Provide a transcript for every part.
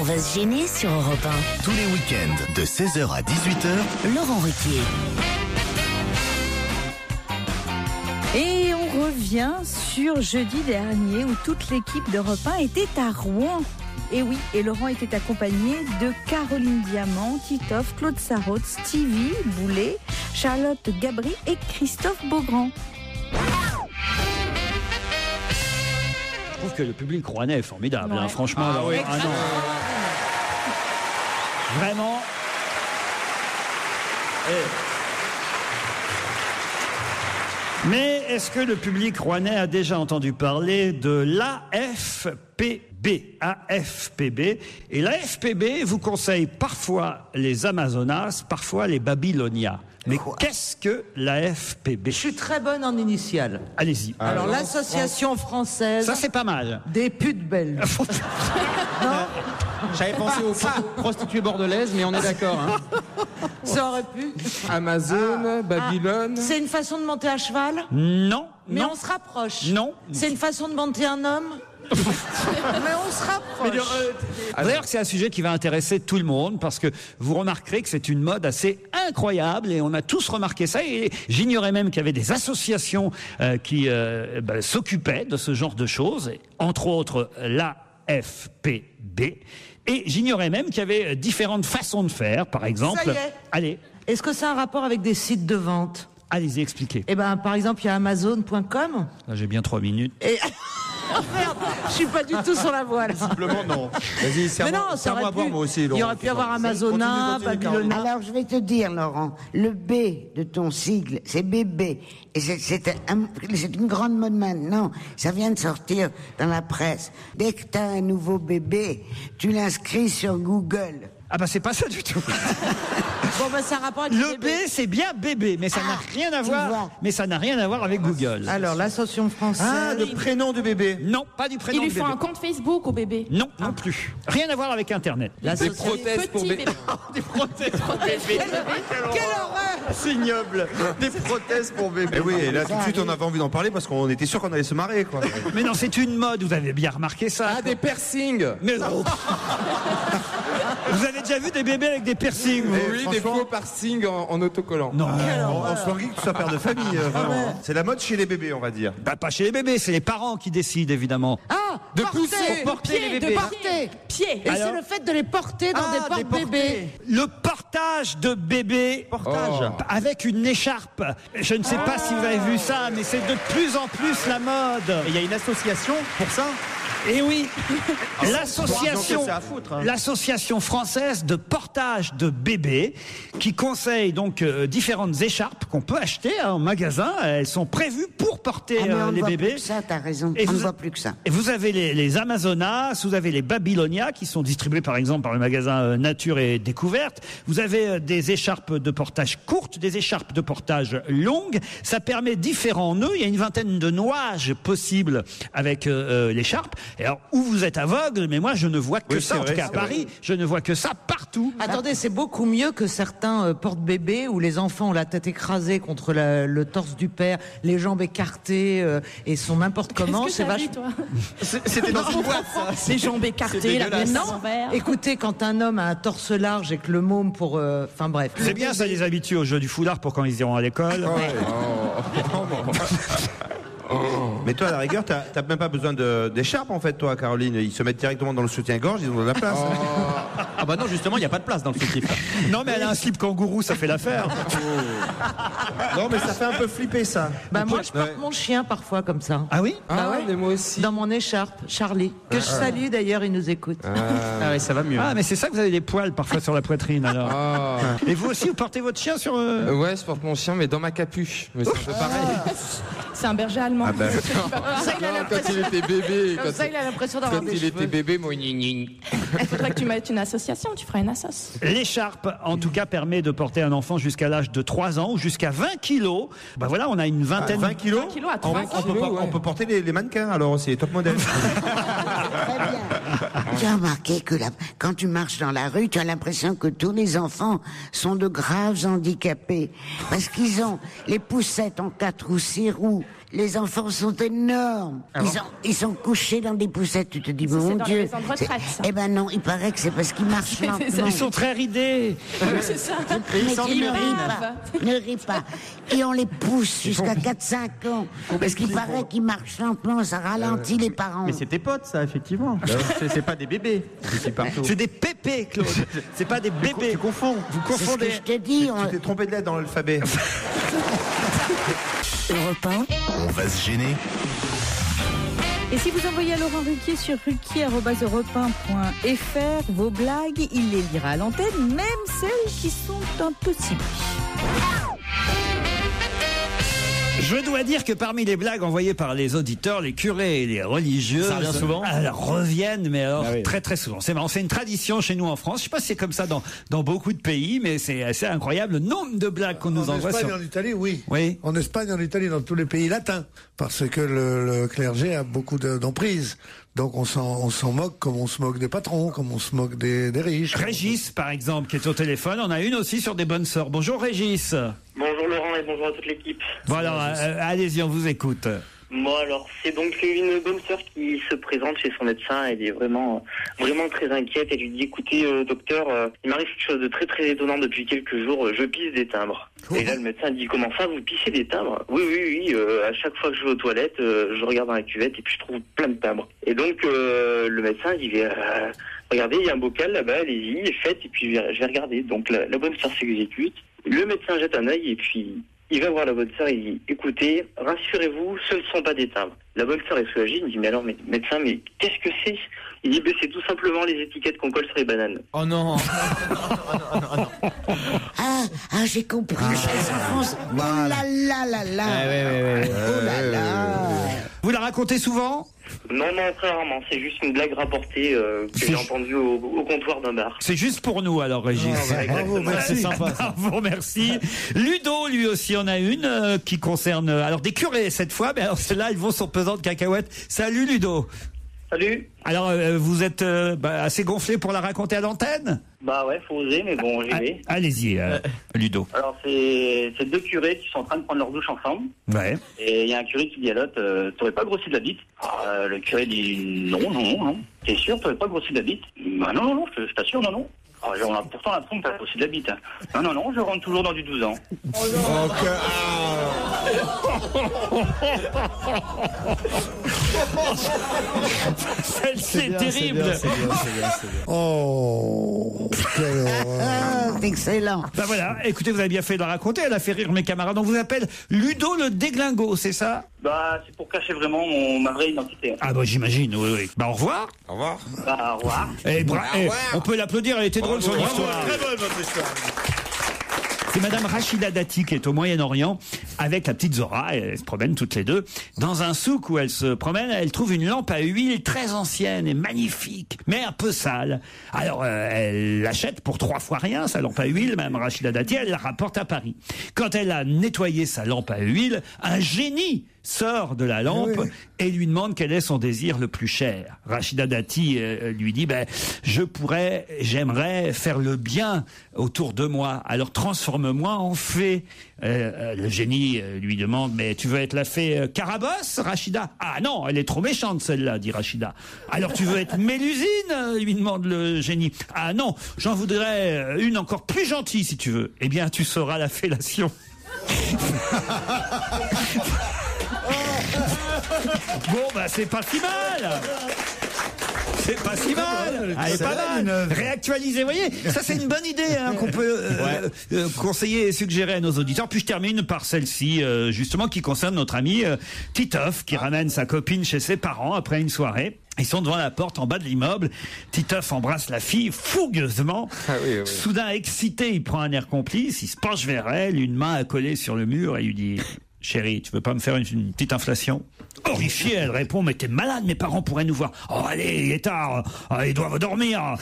va se gêner sur Europe 1. Tous les week-ends, de 16h à 18h, Laurent Ruquier. Et on revient sur jeudi dernier où toute l'équipe d'Europe 1 était à Rouen. Et oui, et Laurent était accompagné de Caroline Diamant, Titoff, Claude Sarraute, Stevie Boulet, Charlotte Gabri et Christophe Beaugrand. Je trouve que le public rouennais est formidable, Ouais. hein, franchement. Alors, oui. non. Vraiment. Mais est-ce que le public rouennais a déjà entendu parler de l'AFPB? AFPB. Et l'AFPB vous conseille parfois les Amazonas, parfois les Babylonias. Mais qu'est-ce que l'AFPB? Je suis très bonne en initiales. Allez-y. Alors, l'association française Ça, c'est pas mal. des putes belges. J'avais pensé aux prostituées bordelaises, mais on est d'accord. Hein. Ça aurait pu. Amazon, Babylone. C'est une façon de monter à cheval, Non. mais non. on se rapproche. Non. C'est une façon de monter un homme, mais on se rapproche. D'ailleurs, c'est un sujet qui va intéresser tout le monde parce que vous remarquerez que c'est une mode assez incroyable et on a tous remarqué ça. Et j'ignorais même qu'il y avait des associations qui s'occupaient de ce genre de choses, entre autres l'AFPB. Et j'ignorais même qu'il y avait différentes façons de faire. Par exemple, Ça y est. allez, Est-ce que c'est un rapport avec des sites de vente? allez-y, expliquez. Eh ben, par exemple, il y a Amazon.com. Là, j'ai bien 3 minutes. Et oh merde, je suis pas du tout sur la voie là. Simplement, non. Vas-y, Mais serre-moi non, ça à aurait boire, pu. moi aussi. Il y aurait pu y avoir Amazona, Continue, Caroline. Babylona. Alors, je vais te dire, Laurent, le B de ton sigle, c'est bébé. Et c'est une grande mode maintenant. Ça vient de sortir dans la presse. Dès que tu as un nouveau bébé, tu l'inscris sur Google. Ah bah c'est pas ça du tout. Bon, ben, c'est un rapport avec Le B, c'est bien bébé, mais ça n'a rien à voir. vois. Mais ça n'a rien à voir avec Google. Alors, l'association française. Ah, le prénom du bébé. Non, pas du prénom Il lui de faut bébé. un compte Facebook au bébé. Non, non plus. Rien à voir avec Internet. Des L'association. prothèses pour Petit bébé. bébé. Des prothèses pour Quelle horreur! C'est ignoble. Des prothèses pour bébé. Eh oui, et là, tout de suite, on avait envie d'en parler parce qu'on était sûr qu'on allait se marrer, quoi. Mais non, c'est une mode, vous avez bien remarqué ça. Ah, des piercings. Mais non. Vous avez déjà vu des bébés avec des piercings vous Oui, des faux piercings en autocollant. Non. On se languit que tu sois père de famille, vraiment. C'est la mode chez les bébés, on va dire. Bah, pas chez les bébés, c'est les parents qui décident évidemment. Ah, De porter. pousser, porter les De bébés. porter. Pied. Et Alors c'est le fait de les porter dans Ah, des porte-bébés. Le portage de bébé avec une écharpe. Je ne sais pas si vous avez vu ça, mais c'est de plus en plus la mode. Et il y a une association pour ça. Et oui, Donc, l'association, c'est à foutre, hein. l'association française de portage de bébés qui conseille donc différentes écharpes qu'on peut acheter en magasin. Elles sont prévues pour porter Ah, mais on ne les voit bébés. plus que ça, t'as raison. Et on ne vous- voit plus que ça. Et vous avez les Amazonas, vous avez les Babylonias qui sont distribués par exemple par le magasin Nature et Découverte. Vous avez des écharpes de portage courtes, des écharpes de portage longues. Ça permet différents nœuds. Il y a une vingtaine de nouages possibles avec l'écharpe. Et alors, où vous êtes aveugle, mais moi je ne vois que Oui, ça. c'est En vrai, tout cas à c'est vrai. Paris, je ne vois que ça partout. Attendez, c'est beaucoup mieux que certains porte-bébés où les enfants ont la tête écrasée contre le torse du père, les jambes écartées et sont n'importe comment. Qu'est-ce que t'as vu, toi C'était dans une boîte, ça. Les jambes écartées, la dégueulasse. tête à Non, l'envers. écoutez, quand un homme a un torse large et que le môme pour... Enfin bref. C'est bien, ça les habitue au jeu du foulard pour quand ils iront à l'école. Mais toi, à la rigueur, t'as même pas besoin d'écharpe, en fait, toi, Caroline. Ils se mettent directement dans le soutien-gorge, ils ont de la place. Ah bah non, justement, il n'y a pas de place dans le soutif. Non, mais elle a un slip kangourou, ça fait l'affaire. Non, mais ça fait un peu flipper, ça. Bah moi, je porte Ouais. mon chien parfois comme ça. Ah oui? Bah ouais. mais moi aussi. Dans mon écharpe, Charlie, que je salue d'ailleurs, il nous écoute. Ah ouais, ça va mieux. Ah, mais c'est ça que vous avez des poils parfois sur la poitrine alors. Et vous aussi, vous portez votre chien sur. Ouais, je porte mon chien, mais dans ma capuche. Mais c'est un peu pareil. C'est un berger allemand. Ah ben. Ça, il a Non, quand l'impression- il était bébé, Comme ça, il a l'impression d'avoir quand des il cheveux. était bébé, moi, gning, gning. Il faudrait que tu mettes une association, tu feras une assoce. L'écharpe, en tout cas, permet de porter un enfant jusqu'à l'âge de 3 ans ou jusqu'à 20 kilos. Bah voilà, on a une vingtaine. 20 kilos, 20 kilos à on, 3 on peut, kilos, ouais. on peut porter les mannequins, alors, c'est top modèle. Très bien. Tu as remarqué que quand tu marches dans la rue, tu as l'impression que tous les enfants sont de graves handicapés. Parce qu'ils ont les poussettes en 4 ou 6 roues, les enfants sont énormes. Ils sont couchés dans des poussettes. Tu te dis, Ça, c'est mon dans les Dieu. maisons de retraite, ça. Eh ben non, il paraît que c'est parce qu'ils marchent lentement. Ils sont très ridés. C'est ça. Mais tu ne ris pas. Ne ris pas. Et on les pousse jusqu'à 4-5 ans. Parce qu'il paraît qu'ils marchent lentement, ça ralentit les parents. Mais c'est tes potes, ça, effectivement. C'est pas des bébés. C'est partout. C'est des pépés, Claude. C'est pas des bébés. Tu confonds. Vous C'est ce que confondez. je te dis. Tu t'es trompé de lettre dans l'alphabet. Europe 1, On va se gêner. Et si vous envoyez à Laurent Ruquier sur ruquier@europe1.fr vos blagues, il les lira à l'antenne, même celles qui sont un peu ciblées. Je dois dire que parmi les blagues envoyées par les auditeurs, les curés et les religieuses, Ça revient souvent reviennent, mais alors Ah oui. très très souvent. C'est marrant, c'est une tradition chez nous en France. Je sais pas si c'est comme ça dans beaucoup de pays, mais c'est assez incroyable le nombre de blagues qu'on nous En envoie. Espagne, Sur... en Italie, oui. Oui. En Espagne, en Italie, dans tous les pays latins, parce que le clergé a beaucoup d'emprise. Donc on s'en moque comme on se moque des patrons, comme on se moque des riches. Régis, par exemple, qui est au téléphone, on a une aussi sur des bonnes sœurs. Bonjour Régis. Bonjour Laurent et bonjour à toute l'équipe. Bon alors, allez-y, on vous écoute. Moi alors, c'est donc une bonne sœur qui se présente chez son médecin. Elle est vraiment très inquiète. Elle lui dit, écoutez docteur, il m'arrive quelque chose de très très étonnant depuis quelques jours, je pisse des timbres. Et là le médecin dit, comment ça, vous pissez des timbres? Oui, à chaque fois que je vais aux toilettes, je regarde dans la cuvette et puis je trouve plein de timbres. Et donc le médecin dit, regardez, il y a un bocal là-bas, allez-y, faites, et puis je vais regarder. Donc la bonne sœur s'exécute. Le médecin jette un œil et puis il va voir la bonne sœur et il dit, écoutez, rassurez-vous, ce ne sont pas des timbres. La bonne sœur est soulagée, il dit, mais alors, médecin, mais qu'est-ce que c'est? Il dit, c'est tout simplement les étiquettes qu'on colle sur les bananes. Oh non. Ah, j'ai compris. Elles s'enfoncent. Oh là là là là. Oh là là. Vous la racontez souvent? Non, très rarement. C'est juste une blague rapportée que j'ai entendue au comptoir d'un bar. C'est juste pour nous alors, Régis. Bravo, merci. C'est sympa. Ça. Je vous remercie. Ludo, lui aussi, en a une qui concerne alors des curés cette fois, mais alors celle-là, ils vont sur pesant de cacahuètes. Salut Ludo. Salut. Alors, vous êtes assez gonflé pour la raconter à l'antenne? Bah ouais, faut oser, mais bon, j'y vais. Allez-y, Ludo. Alors, c'est deux curés qui sont en train de prendre leur douche ensemble. Ouais. Et il y a un curé qui dit à l'autre, t'aurais pas grossi de la bite? Le curé dit, non. T'es sûr, t'aurais pas grossi de la bite? Bah non, je t'assure, non. Pourtant, la trompe, t'as grossi de la bite. Non, je rentre toujours dans du 12 ans. C'est terrible. Oh, quelle horreur. C'est excellent. Ben voilà, écoutez, vous avez bien fait de la raconter, elle a fait rire mes camarades. On vous appelle Ludo le déglingo, c'est ça? Bah, c'est pour cacher vraiment ma vraie identité. Ah bah j'imagine, oui. Bah au revoir. Au revoir. Bah, au revoir. On peut l'applaudir, elle était drôle son histoire. Très bonne votre histoire. C'est Madame Rachida Dati qui est au Moyen-Orient avec la petite Zora. Elles se promènent toutes les deux. Dans un souk où elles se promènent, elle trouve une lampe à huile très ancienne et magnifique, mais un peu sale. Alors elle l'achète pour 3 fois rien, sa lampe à huile. Madame Rachida Dati, elle la rapporte à Paris. Quand elle a nettoyé sa lampe à huile, un génie sort de la lampe et lui demande quel est son désir le plus cher. Rachida Dati lui dit, j'aimerais faire le bien autour de moi, alors transforme-moi en fée. Le génie lui demande, mais tu veux être la fée Carabosse, Rachida? Ah non, elle est trop méchante celle-là, dit Rachida. Alors tu veux être Mélusine, lui demande le génie. Ah non, j'en voudrais une encore plus gentille si tu veux. Eh bien tu sauras la fellation. Bon, c'est pas si mal. C'est pas si mal. Elle est pas mal. Réactualiser, vous voyez. Ça, c'est une bonne idée qu'on peut conseiller et suggérer à nos auditeurs. Puis je termine par celle-ci, justement, qui concerne notre ami Titoff, qui ramène sa copine chez ses parents après une soirée. Ils sont devant la porte en bas de l'immeuble. Titoff embrasse la fille fougueusement. Soudain excité, il prend un air complice. Il se penche vers elle, une main accolée sur le mur et lui dit: chérie, tu veux pas me faire une petite inflation? Horrifiée, elle répond, mais t'es malade, mes parents pourraient nous voir. Oh allez, il est tard, ils doivent dormir.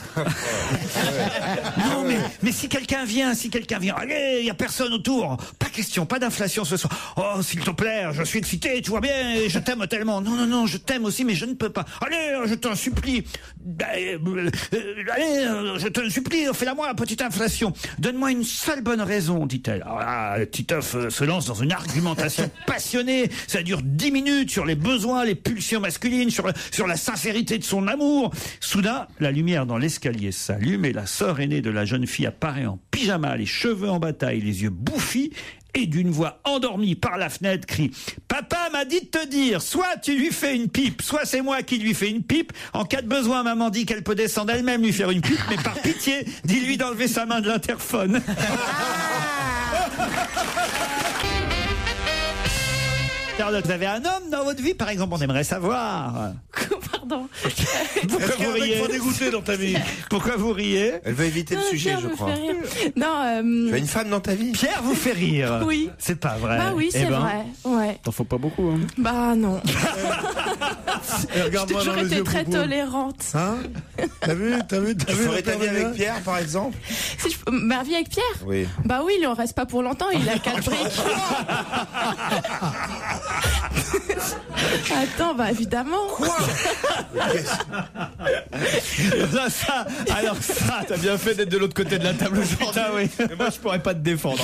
Non mais si quelqu'un vient, allez, il y a personne autour. Pas question, pas d'inflation ce soir. Oh s'il te plaît, je suis excité, tu vois bien, je t'aime tellement. Non, je t'aime aussi, mais je ne peux pas. Allez, je t'en supplie. Allez, je t'en supplie, fais-la-moi, petite inflation. Donne-moi une seule bonne raison, dit-elle. Alors là, Titoff se lance dans une argumentation passionnée. Ça dure 10 minutes sur les besoins, les pulsions masculines, sur la sincérité de son amour. Soudain, la lumière dans l'escalier s'allume et la sœur aînée de la jeune fille apparaît en pyjama, les cheveux en bataille, les yeux bouffis, et d'une voix endormie par la fenêtre crie « Papa m'a dit de te dire, soit tu lui fais une pipe, soit c'est moi qui lui fais une pipe. En cas de besoin, maman dit qu'elle peut descendre elle-même lui faire une pipe, mais par pitié, dis-lui d'enlever sa main de l'interphone. » Charlotte, vous avez un homme dans votre vie, par exemple, on aimerait savoir. Pardon. Pourquoi vous riez? Pas dégoûté dans ta vie. Pourquoi vous riez? Elle veut éviter le sujet, Pierre je me crois. fait rire. Non, Tu as une femme dans ta vie? Pierre vous fait rire. Oui. C'est pas vrai. Bah oui, c'est vrai. Ouais. T'en faut pas beaucoup. Hein. Bah non. Et regarde-moi J'ai dans toujours les été yeux, très Boubou. tolérante. Hein? T'as vu Tu ferais ta vie avec Pierre, par exemple? Si ma vie avec Pierre? Oui. Bah oui, il en reste pas pour longtemps, il a 4 briques. Attends, bah évidemment. Quoi? Alors ça, T'as bien fait d'être de l'autre côté de la table aujourd'hui. oui. Mais moi, je pourrais pas te défendre.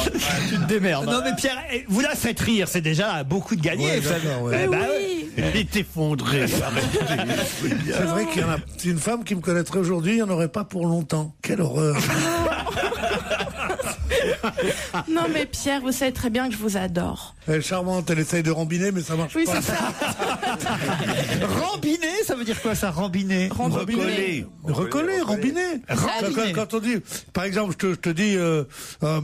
Tu te démerdes. Non mais Pierre, vous là faites rire, c'est déjà beaucoup de gagné. Ouais, vous savez. d'accord, ouais. Eh ben, Oui. Il est effondré. C'est vrai qu'il y en a. C'est une femme qui me connaîtrait aujourd'hui, il n'y en aurait pas pour longtemps. Quelle horreur. Non mais Pierre, vous savez très bien que je vous adore. Elle est charmante, elle essaye de rambiner, mais ça marche Oui, pas. c'est ça. Rambiner, ça veut dire quoi ça, rambiner? Rambiner. Recoller, rambiner. Rambiner. Quand on dit, par exemple, je te dis,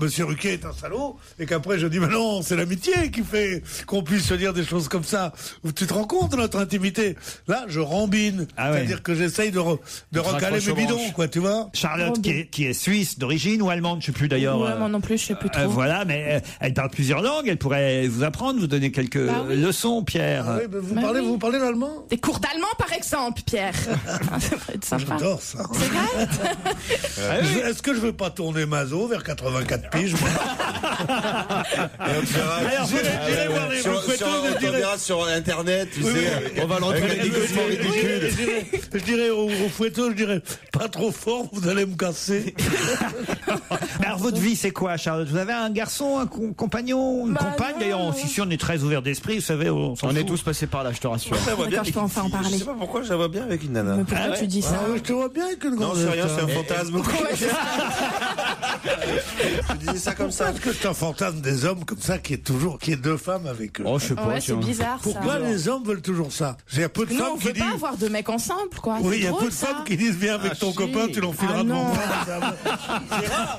Monsieur Ruquier est un salaud, et qu'après je dis, mais non, c'est l'amitié qui fait qu'on puisse se dire des choses comme ça. Tu te rends compte de notre intimité? Là, je rambine. Ah ouais. C'est-à-dire que j'essaye de recaler raccroches mes aux bidons, branches. quoi, tu vois? Charlotte qui est suisse d'origine ou allemande, je sais plus d'ailleurs. Ouais, moi non plus, je sais plus trop. Voilà, mais elle parle plusieurs langues, elle pourrait vous apprendre, vous donner quelques Bah oui. leçons, Pierre. Ah oui, mais vous Bah oui. vous parlez l'allemand? Des cours d'allemand par exemple, Pierre. Ça pourrait être sympa. J'adore ça. C'est vrai? Est-ce que je veux pas tourner Mazo vers 84 piges? Alors, J'irai voir les photos, je dirais. sur Internet, tu Oui, sais. oui. On va l'entraîner des gossements ridicules. Je dirais au fouetteau, je dirais pas trop fort, vous allez me casser. alors, votre vie, c'est quoi, Charlotte? Vous avez un garçon, un compagnon, une Bah compagne? non. D'ailleurs, ici, on est très ouvert d'esprit, vous savez, on s'en On est fout. tous passés par là, je te rassure. D'accord, je peux enfin en Je parler. sais pas pourquoi je la vois bien avec une nana. Mais pourquoi tu dis ça? Ah, je te vois bien avec une Non, grande. c'est rien, c'est un fantasme. Tu disais ça comme ça. Parce que c'est un fantasme des hommes comme ça qui est deux femmes avec eux. Oh, je sais pas. Ouais, c'est tiens. bizarre ça. Pourquoi les hommes veulent toujours ça? Il y a peu de Nous, femmes on qui veut disent. pas avoir deux mecs ensemble, quoi. Oui, C'est il y a drôle, peu de ça. femmes qui disent viens avec ton si. copain, tu l'enfileras Ah, devant non. moi. C'est rare.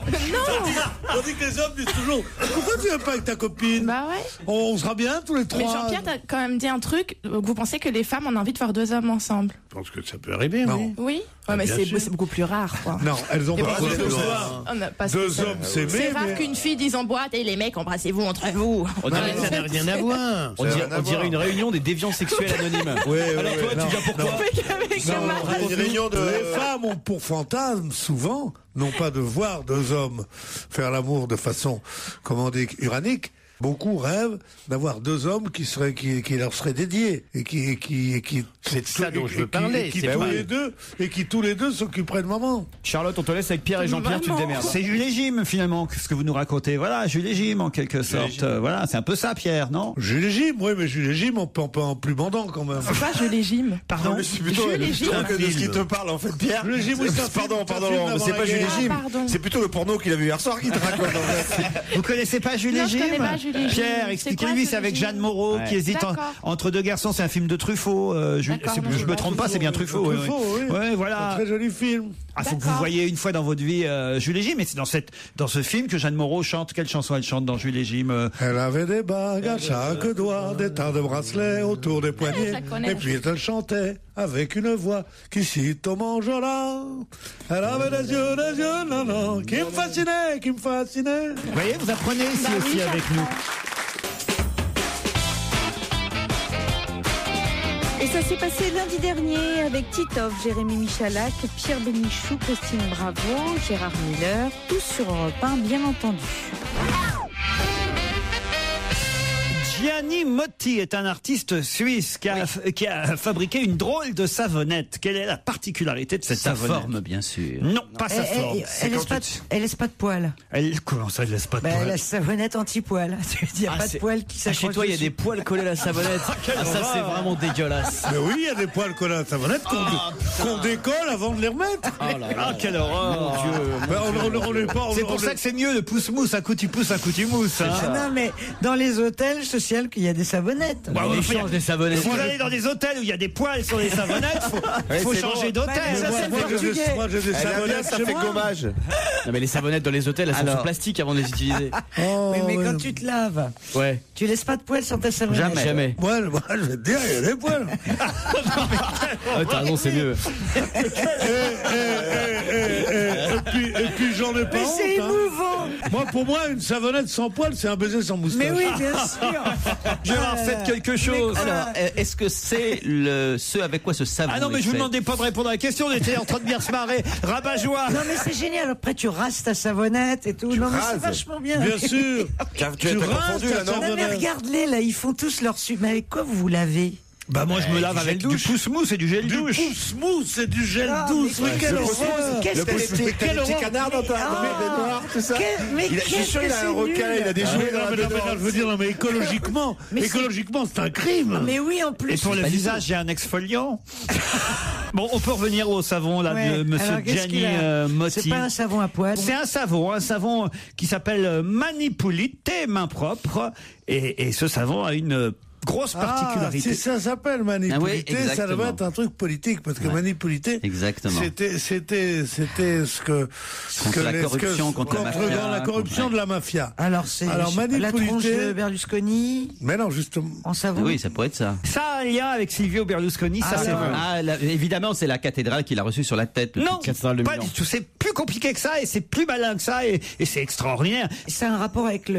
Tandis que les hommes disent toujours pourquoi tu viens pas avec ta copine? Bah ouais. On sera bien tous les trois. Mais Jean-Pierre, t'as quand même dit un truc. Vous pensez que les femmes ont envie de voir deux hommes ensemble? Je pense que ça peut arriver, oui. Oui. Ouais, mais bien c'est sûr. c'est beaucoup plus rare, quoi. Non, elles ont Et pas bon, besoin de deux voir. Parce Deux que ça- hommes s'aimer. C'est rare mais- qu'une fille dise en boîte et les mecs embrassez-vous entre vous. On dirait, ça n'a rien à voir. on dirait une réunion des déviants sexuels anonymes. Alors toi, tu viens pourquoi? Avec Non, Jean-Marc. Une réunion de. Les femmes ont pour fantasme, souvent, non pas de voir deux hommes faire l'amour de façon, comment on dit, uranique. Beaucoup rêvent d'avoir deux hommes qui leur seraient dédiés et qui C'est de ça dont je veux parler, et qui c'est tous pas- les deux et qui tous les deux s'occuperaient de maman. Charlotte, on te laisse avec Pierre et Jean-Pierre, tu te démerdes. C'est Jules et Jim, finalement, ce que vous nous racontez. Voilà, Jules et Jim, en quelque sorte. Voilà, c'est un peu ça, Pierre, non? Jules et Jim, oui, mais Jules et Jim, on peut en plus bandant quand même. C'est pas je légime. Pardon? C'est plutôt Jules et Jim. de ce qui te parle en fait, Pierre. Jules et Jim, oui, c'est un Pardon, film, pardon, c'est un film mais d'avant c'est la pas Jules et guerre. Jim. Ah, pardon. C'est plutôt le porno qu'il a vu hier soir qui te raconte en fait. Vous connaissez pas Jules Non, et je Jim? connais pas Jules et Jim. Pierre, C'est expliquez-lui, quoi, c'est avec Jules et Jeanne Jim? Moreau Ouais. qui hésite D'accord. entre deux garçons. C'est un film de Truffaut. D'accord, non, Je je me trompe pas, c'est bien Truffaut. Truffaut, oui. Ouais, Un voilà. très joli film. Ah, faut que vous D'accord. voyez une fois dans votre vie Jules et Jim. Mais c'est dans ce film que Jeanne Moreau chante. Quelle chanson elle chante dans Jules et Jim? Elle avait des bagues à chaque doigt, des tas de bracelets autour des poignets. je la connais. Et puis elle chantait avec une voix qui cite au manjola. Elle avait des yeux, non, non, qui me fascinaient, qui me fascinaient. Vous voyez, vous apprenez ici Bah oui, aussi avec nous. j'apprends. Et ça s'est passé lundi dernier avec Titoff, Jérémy Michalak, Pierre Bénichou, Christine Bravo, Gérard Miller, tous sur Europe 1, bien entendu. Gianni Motti est un artiste suisse qui a fabriqué une drôle de savonnette. Quelle est la particularité de cette savonnette? Sa forme, bien sûr. Non, pas sa forme. Elle laisse pas de poils. Comment ça, elle laisse pas de poils? La savonnette anti-poil. Il n'y a pas de poils qui s'accrochent. Chez toi, il y a des poils collés à la savonnette. Ça, c'est vraiment dégueulasse. Mais oui, il y a des poils collés à la savonnette qu'on décolle avant de les remettre. Quelle horreur! On n'est pas. C'est pour ça que c'est mieux le pousse-mousse. Un coup tu pousses, un coup tu mousses. Non, mais dans les hôtels, je signale qu'il y a des savonnettes. On échange des savonnettes. Si vous allez dans des hôtels où il y a des poils sur les savonnettes, faut changer d'hôtel. Moi, j'ai des savonnettes. Ça fait gommage. Non, mais les savonnettes dans les hôtels, elles sont sur plastique avant de les utiliser. Mais quand tu te laves, tu laisses pas de poils sur ta savonnette. Jamais. Moi, je vais te dire, il y a des poils. T'as raison, c'est mieux. Et puis j'en ai pas honte. Mais c'est émouvant. Pour moi, une savonnette sans poils, c'est un baiser sans moustache. Mais oui, bien sûr. Gérard, faites quelque chose. Alors, est-ce que c'est ce avec quoi ce savon? Ah non, mais je vous demandais pas de répondre à la question. On était en train de bien se marrer. Rabat-joie. Non, mais c'est génial. Après, tu rases ta savonnette et tout. Non, mais c'est vachement bien. Bien sûr. Tu as confondu là, non? Non, mais regarde-les, là. Ils font tous leur mais avec quoi vous lavez? Bah moi je me lave avec du pouce-mousse et du gel douche. Du pouce-mousse et du gel douche. Mais quelle horreur! Le petit canard dans ta baignoire, tout ça. Je suis sûr qu'il a un requin, il a des jouets dans la baignoire. Je veux dire, non, mais écologiquement, c'est un crime. Mais oui, en plus. Et pour le visage, j'ai un exfoliant. Bon, on peut revenir au savon là de monsieur Gianni Motti. C'est pas un savon à poils. C'est un savon qui s'appelle Manipulite, main propre. Et ce savon a une grosse particularité. Si ça s'appelle manipulité, ça doit être un truc politique, parce que manipulité, c'était ce que contre la corruption, contre la mafia, dans la corruption de la mafia. Alors la tronche de Berlusconi. Mais non, justement. En savon. Oui, ça pourrait être ça. Ça a un lien avec Silvio Berlusconi, ça c'est vrai. Évidemment, c'est la cathédrale qu'il a reçue sur la tête. Non, pas du tout. C'est plus compliqué que ça et c'est plus malin que ça et c'est extraordinaire. C'est un rapport avec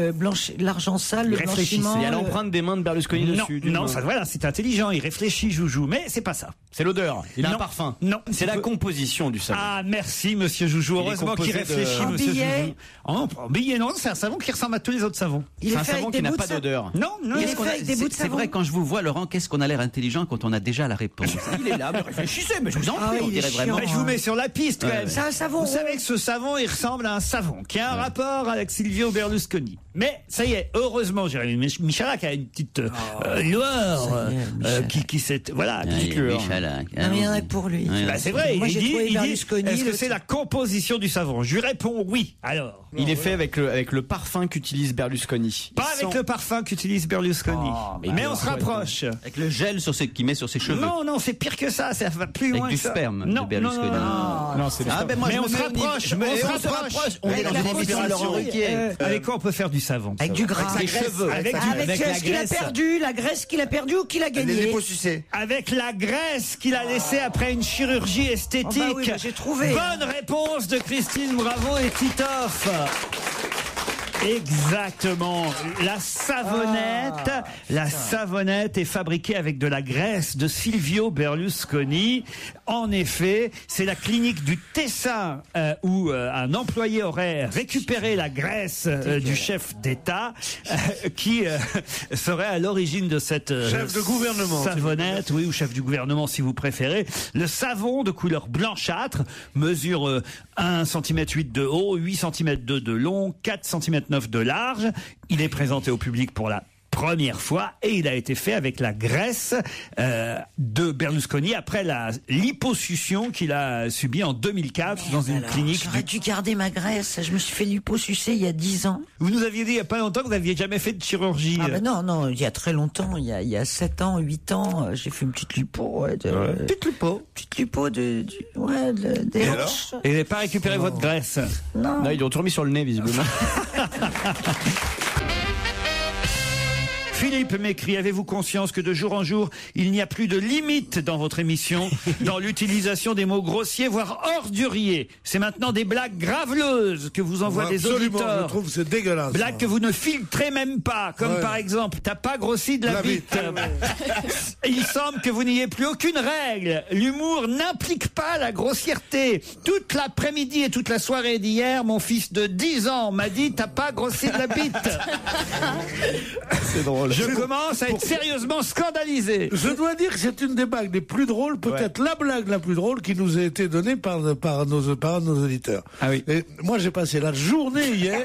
l'argent sale, le blanchiment. Il y a l'empreinte des mains de Berlusconi dessus. Non, ça, voilà, c'est intelligent, il réfléchit, Joujou, mais c'est pas ça. C'est l'odeur, il a un parfum. Non. C'est la composition du savon. Ah, merci, monsieur Joujou. Heureusement qu'il réfléchit, monsieur Joujou. En billet, non, c'est un savon qui ressemble à tous les autres savons. C'est un savon qui n'a pas d'odeur. Non, c'est vrai, quand je vous vois, Laurent, qu'est-ce qu'on a l'air intelligent quand on a déjà la réponse. Il est là, mais réfléchissez, mais je vous en prie, on dirait vraiment. Je vous mets sur la piste, quand même. C'est un savon. Vous savez que ce savon, il ressemble à un savon qui a un rapport avec Silvio Berlusconi. Mais, ça y est, heureusement, Jérémy Michalak a une petite lueur qui s'est... Voilà, petite lueur. Non, mais il y en a pour lui. Bah, c'est vrai, moi, il dit, Berlusconi, est-ce que c'est la composition du savon? Je lui réponds oui, alors. Il est fait avec le parfum qu'utilise Berlusconi. Pas avec le parfum qu'utilise Berlusconi. Mais on se rapproche. Avec le gel qu'il met sur ses cheveux. Non, c'est pire que ça va plus loin. Avec du sperme de Berlusconi. Non, c'est mais on se rapproche. On se rapproche. On est dans une émission de Laurent Ruquier. Avec quoi on peut faire du savon? Avec du gras. Avec ses cheveux. Avec ce qu'il a perdu, la graisse qu'il a perdue ou qu'il a gagnée. Avec la graisse qu'il a laissée après une chirurgie esthétique. Oh bah oui, j'ai trouvé. Bonne réponse de Christine Bravo et Titoff. Exactement. La savonnette est fabriquée avec de la graisse de Silvio Berlusconi. En effet, c'est la clinique du Tessin où un employé aurait récupéré la graisse du chef d'État qui serait à l'origine de cette chef de gouvernement, savonnette, oui, ou chef du gouvernement si vous préférez. Le savon de couleur blanchâtre mesure 1 cm 8 de haut, 8 cm de long, 4 cm 9 de large. Il est présenté au public pour la première fois et il a été fait avec la graisse de Berlusconi après la liposuction qu'il a subie en 2004 dans une clinique. J'aurais dû garder ma graisse. Je me suis fait liposucer il y a 10 ans. Vous nous aviez dit il y a pas longtemps que vous n'aviez jamais fait de chirurgie. Ah ben non, il y a très longtemps, il y a 7 ans, 8 ans, j'ai fait une petite lipo. Petite lipo des hanches. Et vous n'avez pas récupéré votre graisse? Non. Ils l'ont tout remis sur le nez visiblement. Philippe m'écrit, avez-vous conscience que de jour en jour, il n'y a plus de limite dans votre émission, dans l'utilisation des mots grossiers, voire orduriers. C'est maintenant des blagues graveleuses que vous envoient des auditeurs. Je trouve que c'est dégueulasse. Blagues que vous ne filtrez même pas, comme par exemple, t'as pas grossi de la bite. Il semble que vous n'ayez plus aucune règle. L'humour n'implique pas la grossièreté. Toute l'après-midi et toute la soirée d'hier, mon fils de 10 ans m'a dit, t'as pas grossi de la bite. C'est drôle. Je commence à être sérieusement scandalisé. Je dois dire que c'est une des blagues les plus drôles, peut-être la blague la plus drôle qui nous a été donnée par nos auditeurs. Ah oui. Et moi, j'ai passé la journée hier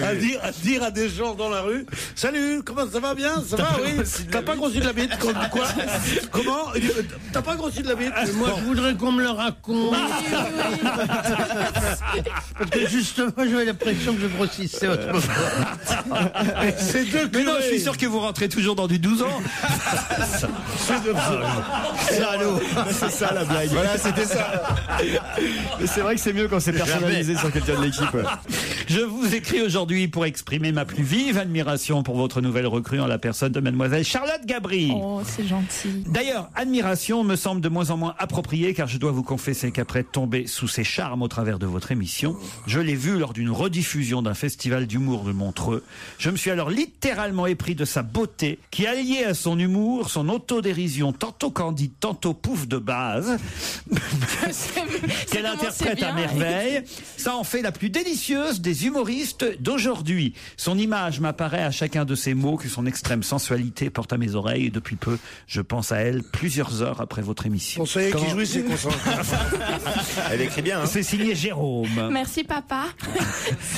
à dire à des gens dans la rue, salut, comment ça va bien? Ça va, oui. T'as pas grossi de la bite? Quoi? Comment? T'as pas grossi de la bite? Moi, je voudrais qu'on me le raconte. Parce que justement, j'avais l'impression que je grossissais au moment. C'est deux Mais non, je suis sûr que vous rentrez toujours dans du 12 ans. Salaud. C'est ça la blague. Voilà, c'était ça. Mais c'est vrai que c'est mieux quand c'est personnalisé sur quelqu'un de l'équipe. Je vous écris aujourd'hui pour exprimer ma plus vive admiration pour votre nouvelle recrue en la personne de mademoiselle Charlotte Gabri. Oh, c'est gentil. D'ailleurs, admiration me semble de moins en moins appropriée car je dois vous confesser qu'après tomber sous ses charmes au travers de votre émission, je l'ai vue lors d'une rediffusion d'un festival d'humour de Montreux. Je me suis alors littéralement épris de sa beauté qui alliait à son humour, son autodérision tantôt candide, tantôt pouf de base, qu'elle interprète à merveille. Ça en fait la plus délicieuse des humoristes d'aujourd'hui. Son image m'apparaît à chacun de ses mots que son extrême sensualité porte à mes oreilles et depuis peu, je pense à elle plusieurs heures après votre émission. Conseiller qui jouit ses concentrés. Elle écrit bien. Hein. C'est signé Jérôme. Merci papa.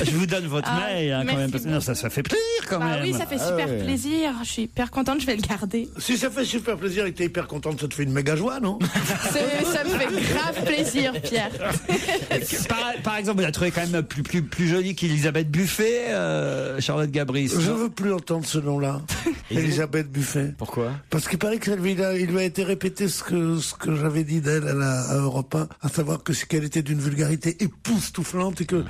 Je vous donne votre mail quand même. Parce que non, ça fait plaisir quand même. Oui, ça fait super plaisir. Je suis hyper contente, je vais le garder. Si ça fait super plaisir et que t'es hyper contente, ça te fait une méga joie, non? Ça me fait grave plaisir, Pierre. Par exemple, vous la trouvez quand même plus jolie qu'Elisabeth Buffet, Charlotte Gabri. Je veux plus entendre ce nom-là. Elisabeth Buffet. Pourquoi? Parce qu'il paraît qu'il lui a été répété ce que j'avais dit d'elle à Europe 1, à savoir qu'elle était d'une vulgarité époustouflante et que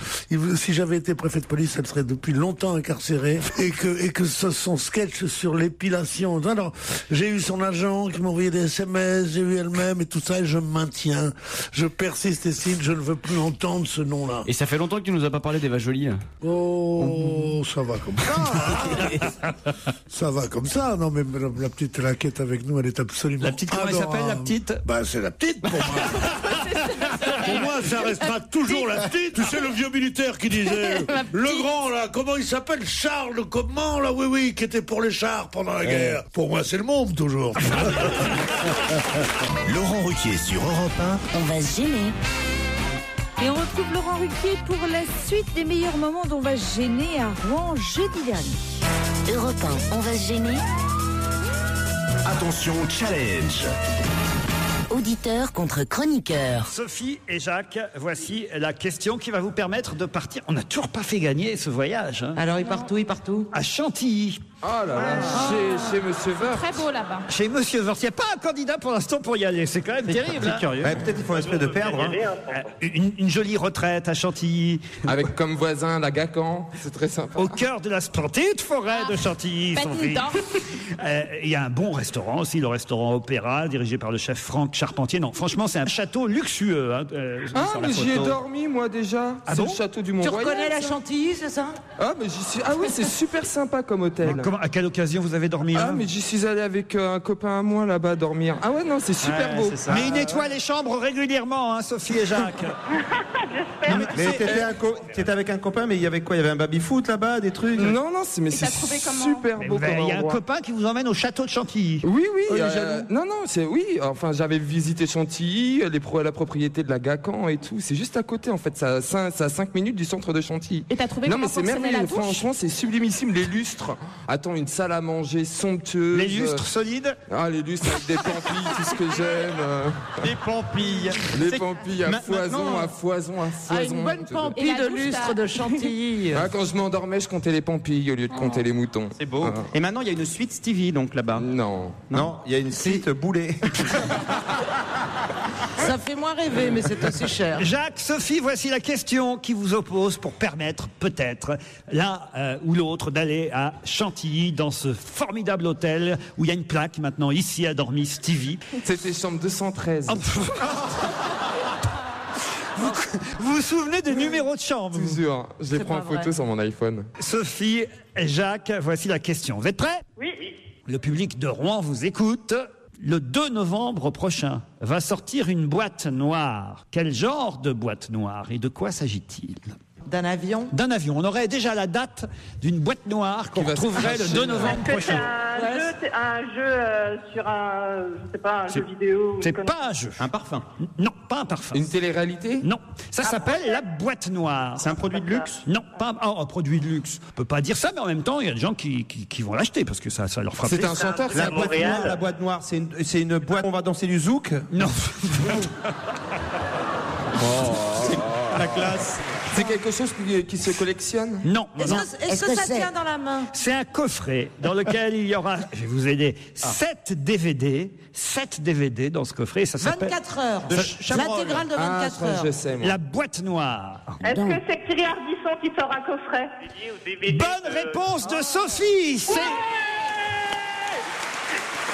si j'avais été préfet de police, elle serait depuis longtemps incarcérée et que son sketch sur l'épilation. Alors, j'ai eu son agent qui m'a envoyé des SMS, j'ai eu elle-même et tout ça et je me maintiens. Je persiste et signe, je ne veux plus entendre ce nom-là. Et ça fait longtemps que tu nous as pas parlé d'Eva Jolie. Oh, ça va comme ça. Hein. Ça va comme ça. Non, mais la petite laquette avec nous, elle est absolument. La petite, comment elle s'appelle, la petite? Bah, c'est la petite pour moi. Pour moi, ça restera toujours la petite. Tu sais, le vieux militaire qui disait, le grand, là, comment il s'appelle? Charles, comment, là, oui, qui était pour les chars pendant la guerre. Pour moi, c'est le monde, toujours. Laurent Ruquier sur Europe 1. On va se gêner. Et on retrouve Laurent Ruquier pour la suite des meilleurs moments dont on va se gêner à Rouen jeudi dernier. Europe 1, on va se gêner. Attention, challenge. Auditeur contre chroniqueur. Sophie et Jacques, voici la question qui va vous permettre de partir. On n'a toujours pas fait gagner ce voyage. Hein. Alors, il part où? À Chantilly. Oh là là, chez Monsieur Wörth. Très beau là-bas. Chez Monsieur Wörth. Il n'y a pas un candidat pour l'instant pour y aller. C'est quand même terrible. C'est curieux. Ouais, peut-être il faut un esprit de perdre. Hein. Une jolie retraite à Chantilly. Avec comme voisin la Gacan, c'est très sympa. Au cœur de la splendide forêt de Chantilly. Il y a un bon restaurant aussi, le restaurant Opéra, dirigé par le chef Franck Charpentier. Non, franchement, c'est un château luxueux. Hein, mais j'y ai dormi moi déjà. Ah c'est bon le château du Mont-Royal. Tu reconnais la Chantilly, c'est ça? Ah, mais j'y suis. Ah oui, c'est super sympa comme hôtel. À quelle occasion vous avez dormi Ah, mais j'y suis allé avec un copain à moi là-bas dormir. Ah ouais, non, c'est super beau. Mais il nettoie les chambres régulièrement, hein, Sophie et Jacques. Mais t'étais avec un copain, mais il y avait quoi? Il y avait un baby-foot là-bas, des trucs? Non, c'est super beau. Il y a un copain qui vous emmène au château de Chantilly. Oui. Enfin, j'avais visité Chantilly, la propriété de la Gacan et tout. C'est juste à côté, en fait. Ça a 5 minutes du centre de Chantilly. Et t'as trouvé Non, comment mais c'est fonctionnait la merveilleux. douche? Franchement, c'est sublimissime. Les lustres. Attends, une salle à manger somptueuse. Les lustres solides? Ah, les lustres avec des pampilles, tout ce que j'aime. Les pampilles. Les pampilles à foison. Ah, une bonne pampille de lustre de Chantilly. Ah, quand je m'endormais, je comptais les pampilles au lieu de compter les moutons. C'est beau. Et maintenant, il y a une suite Stevie, donc là-bas. Non, il y a une suite boulet. Ça fait moins rêver, mais c'est aussi cher. Jacques, Sophie, voici la question qui vous oppose pour permettre peut-être l'un ou l'autre d'aller à Chantilly dans ce formidable hôtel où il y a une plaque maintenant. Ici a dormi Stevie. C'était chambre 213. Vous vous souvenez des numéros de chambre? Toujours. Je les prends en photo sur mon iPhone. Sophie, Jacques, voici la question. Vous êtes prêts? Oui. Le public de Rouen vous écoute. Le 2 novembre prochain va sortir une boîte noire. Quel genre de boîte noire et de quoi s'agit-il? D'un avion? D'un avion. On aurait déjà la date d'une boîte noire qu'on retrouverait le 2 novembre prochain. C'est un jeu sur un, je sais pas, un jeu vidéo. C'est pas un jeu. Un parfum. Non, pas un parfum. Une télé-réalité? Non. Ça s'appelle la boîte noire. C'est un produit de luxe? Non, pas un produit de luxe. On peut pas dire ça, mais en même temps, il y a des gens qui vont l'acheter parce que ça leur fera C'est plaisir. un chanteur? La boîte noire, c'est une boîte où on va danser du zouk? Non. La classe. C'est quelque chose qui se collectionne? Non. Est-ce que ça tient dans la main? C'est un coffret dans lequel il y aura, je vais vous aider, 7 DVD. 7 DVD dans ce coffret. Ça s'appelle 24 heures. L'intégrale de 24 heures. Je sais, moi. La boîte noire. Est-ce que c'est Thierry Ardisson qui sort un coffret? Bonne réponse de Sophie. C'est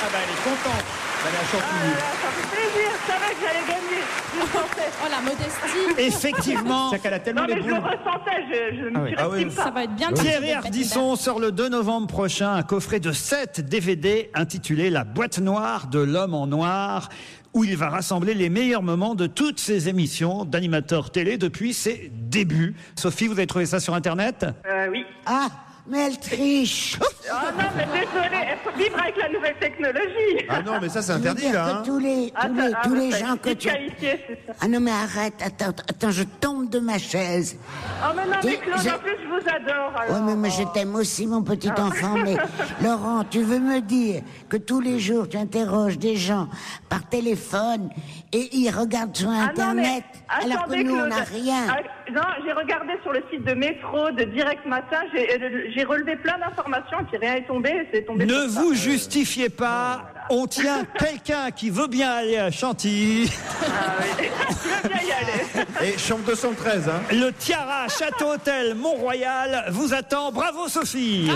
Ah bah elle est contente d'aller à Chantilly. Ça fait plaisir, je savais que j'allais gagner. Je le sentais. Oh la modestie. effectivement. C'est qu'elle a tellement Non mais les je le boules. ressentais, je ne surestime pas. Ça va être bien. Thierry Ardisson sort le 2 novembre prochain un coffret de 7 DVD intitulé La boîte noire de l'homme en noir, où il va rassembler les meilleurs moments de toutes ses émissions d'animateur télé depuis ses débuts. Sophie, vous avez trouvé ça sur Internet? Oui. Ah, mais elle triche. Ah non, mais désolé, il faut vivre avec la nouvelle technologie. Ah non, mais ça c'est Tu veux interdit dire là. que Hein. tous les gens que tu... Disqualifié, c'est ça. Ah non, mais arrête, attends, je tombe de ma chaise. Oh mais non, mais Et Claude, j'ai- en plus, je vous adore. Alors. Ouais, mais je t'aime aussi, mon petit enfant. Mais Laurent, tu veux me dire que tous les jours, tu interroges des gens par téléphone et ils regardent sur Internet, alors que attendez, nous, on Claude. n'a rien. Non, j'ai regardé sur le site de Métro, de Direct Matin, j'ai relevé plein d'informations et puis rien est tombé, c'est tombé. Ne sur ça. vous justifiez pas. On tient quelqu'un qui veut bien aller à Chantilly. Je veux bien y aller. Et chambre 213, hein. Le Tiara Château Hôtel Mont-Royal vous attend. Bravo Sophie.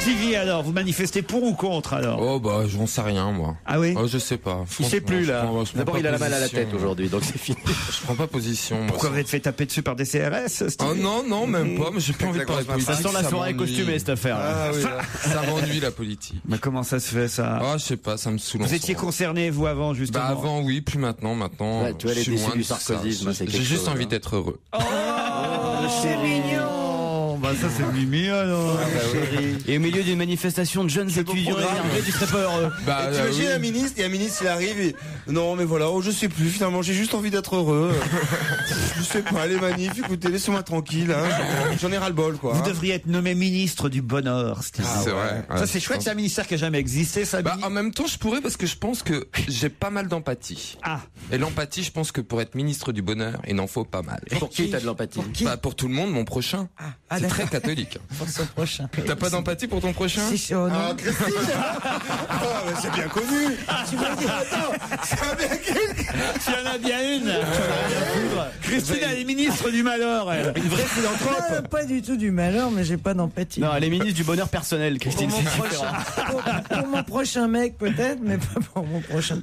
Stevie, alors, vous manifestez pour ou contre alors? Oh bah j'en sais rien moi. Ah oui? Oh, je sais pas. Il sait plus là. Franchement, je prends D'abord pas il a la mal à la position. tête aujourd'hui, donc c'est fini. Je prends pas position. moi, Pourquoi ça. vous êtes fait taper dessus par des CRS, Stevie? Oh non, même pas, mais j'ai pas envie de parler politique. Ça sent la soirée m'ennuie. costumée cette affaire. Ah oui, ça m'ennuie la politique. Mais comment ça se fait ça? Ah, je sais pas, ça me saoule. en Vous ce étiez moment. concerné, vous, avant, justement? Bah avant oui, plus maintenant. Maintenant, Ouais, tu vois, je les suis déçus loin du de ça. sarkozysme, c'est J'ai quelque juste chose, envie hein. d'être heureux. Oh, c'est mignon. Bah ça c'est mignon alors. Et au milieu d'une manifestation de jeunes étudiants énervés, tu serais pas heureux. Bah, T'imagines oui. un ministre, et un ministre il arrive et non mais voilà, oh, je sais plus finalement, j'ai juste envie d'être heureux. Je sais pas, les manifs, écoutez, laissez-moi tranquille, hein. J'en ai ras le bol quoi. Vous hein. devriez être nommé ministre du bonheur, Stevie. C'est vrai. Ça Ouais, c'est je chouette, pense. c'est un ministère qui a jamais existé, ça. Bah, en même temps, je pourrais parce que je pense que j'ai pas mal d'empathie. Ah. Et l'empathie, je pense que pour être ministre du bonheur, il en faut pas mal. Pour qui t'as de l'empathie? Bah, pour tout le monde, mon prochain. C'est très catholique. Pour son prochain. T'as pas d'empathie pour ton prochain? Si, oh, non. Ah, Christine Ah, mais c'est bien connu. Tu vas dire, attends, c'est bien quelqu'un. S'il y en a bien une. Christine, elle est ministre du malheur, elle. Une vraie philanthrope. Pas du tout du malheur, mais j'ai pas d'empathie. Non, elle est ministre du bonheur personnel, Christine. Pour mon c'est prochain- différent. pour mon prochain mec peut-être, mais pas pour mon prochain.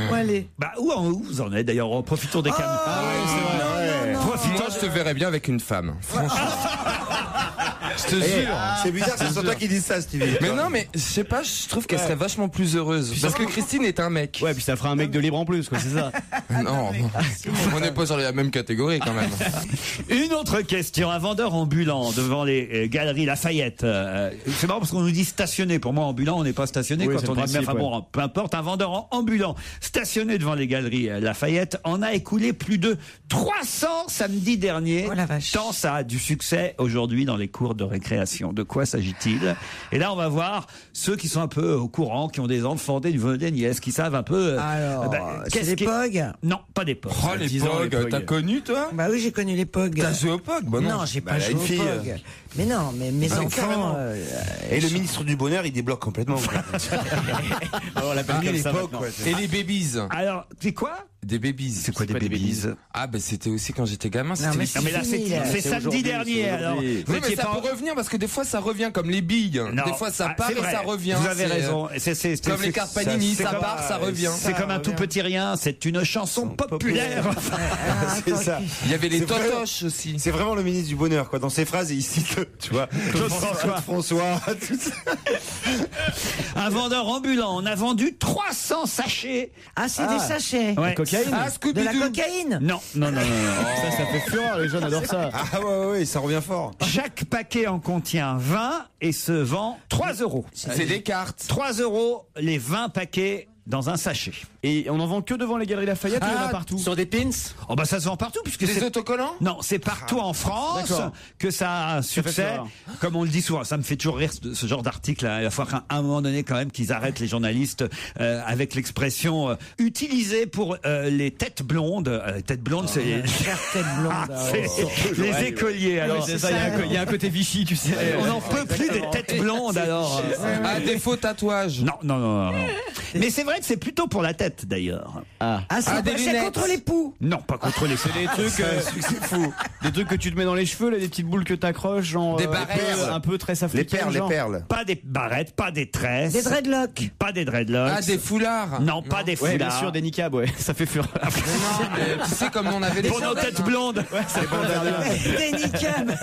Bon, allez. Bah, où vous en êtes d'ailleurs? Profitons des caméras. Ah oui, c'est vrai. Moi, je te verrais bien avec une femme. Franchement. Je te jure. C'est bizarre, c'est sur toi qui dis ça, Stevie. Mais non, mais je sais pas, je trouve qu'elle serait vachement plus heureuse. Parce que Christine est un mec. Ouais, puis ça fera un mec de libre en plus, quoi, c'est ça. Non, non. On n'est pas sur la même catégorie quand même. Une autre question. Un vendeur ambulant devant les galeries Lafayette. C'est marrant parce qu'on nous dit stationné. Pour moi, ambulant, on n'est pas stationné Oui, quand c'est on le dit mais principe, enfin, bon, peu importe. Un vendeur ambulant stationné devant les galeries Lafayette en a écoulé plus de 300 samedi dernier. Oh la vache. Tant ça a du succès aujourd'hui dans les cours de récréation. De quoi s'agit-il? Et là, on va voir ceux qui sont un peu au courant, qui ont des enfants, des neveux, des nièces, qui savent un peu. Alors, c'est qu'est-ce les qui- POG? Non, pas des POG. Oh, les POG, t'as connu, toi? Bah oui, j'ai connu les POG. T'as joué au POG? Bah non. Non, j'ai Bah, pas elle a joué une aux fille, POG. Mais non, mais mes Ah, enfants. carrément. Et le ministre du Bonheur, il débloque complètement. quoi. On l'appelle Ah, comme les ça POG, maintenant. quoi. Et les babies? Alors, c'est quoi? Des babies. C'est quoi des babies? Ah, bah c'était aussi quand j'étais gamin. Non, mais C'était Non, mais là, fini, là. c'est samedi aujourd'hui, dernier. c'est Alors, aujourd'hui. vous Oui, mais étiez ça pas- peut revenir parce que des fois ça revient comme les billes. Non. Des fois ça Ah, part c'est et vrai. ça revient. Vous avez C'est, raison. Comme les cartes Panini, c'est ça comme- part, ça revient. C'est comme un tout petit rien. C'est une chanson populaire. C'est ça. Il y avait les C'est vrai. totoches aussi. C'est vraiment le ministre du Bonheur, quoi. Dans ses phrases, il cite, tu vois, Claude François, tout ça. Un vendeur ambulant. On a vendu 300 sachets. Ah, c'est des sachets. Ouais. Cocaïne. Ah, De la Scooby-Doo. cocaïne. Non, non, non, non, non. Ça fait fureur, les jeunes adorent ça. Ah ouais, ça revient fort. Chaque paquet en contient 20 et se vend 3 euros. C'est des cartes. 3 euros les 20 paquets dans un sachet. Et on en vend que devant les Galeries Lafayette ou il y en a partout? Sur des pins? Oh bah ça se vend partout puisque Des c'est autocollants? non, c'est partout en France D'accord. que ça a un succès. fureur. Comme on le dit souvent, ça me fait toujours rire ce genre d'article. Hein. Il va falloir qu'à un moment donné quand même qu'ils arrêtent les journalistes avec l'expression utilisée pour les têtes blondes. Têtes blondes, c'est Tête blonde. c'est les écoliers. Alors C'est ça, il y a un côté Vichy, tu sais. on n'en peut plus des têtes blondes alors. Ah, des faux tatouages. Non, non, non, non. Mais c'est vrai que c'est plutôt pour la tête d'ailleurs. Ah. Ah, c'est des c'est lunettes. contre les poux. Non, pas contre les C'est des trucs, C'est fou. des trucs que tu te mets dans les cheveux, là, des petites boules que t'accroches, genre. Des barrettes. un peu tresse Les africaine. perles, les genre. perles. Pas des barrettes, pas des tresses. Des dreadlocks. Pas des dreadlocks. Ah, des foulards. Non, pas des foulards. Ouais, bien sûr, des niqabs, ouais, ça fait fureur. Non, mais tu sais comme on avait des Pour nos têtes blondes. Des niqabs.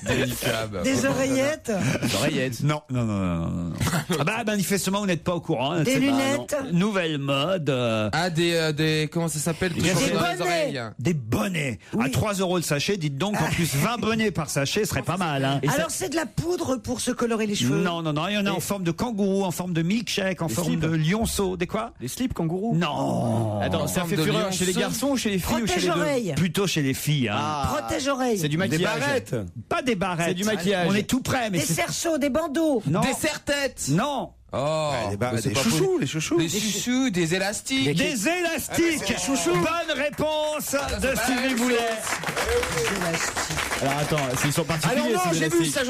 Des niqabs. Des oreillettes. Des oreillettes. Non, non, non, non, non, non. Ah bah manifestement vous n'êtes pas au courant. hein, Des c'est pas- lunettes. non. Nouvelle mode. Ah, des comment ça s'appelle? Tout Des changer dans les bonnets. oreilles. Des bonnets. À 3 euros le sachet, dites donc en plus 20 bonnets par sachet serait pas mal. Hein. Alors c'est de la poudre pour se colorer les cheveux. Non, non, non, il y en a en forme de kangourou, en forme de milkshake, en forme slips. de lionceau. Des quoi? Les slips kangourous. Non. Attends, ça forme fait de fureur chez les lionceau. garçons ou chez les filles ou chez les deux? Protège-oreilles. Plutôt chez les filles. Hein. Protège-oreilles. C'est du Des maquillage. barrettes. Pas des barrettes. C'est du maquillage. On est tout près, mais Des c'est... cerceaux, des bandeaux. Non. Des serre-têtes. Non. Oh. Des chouchous, les chouchous. Des chouchous, des élastiques. Des élastiques. Bonne réponse de Sylvie Boulet. Alors attends, ils sont particuliers. Alors non, ces j'ai vu élastiques. ça,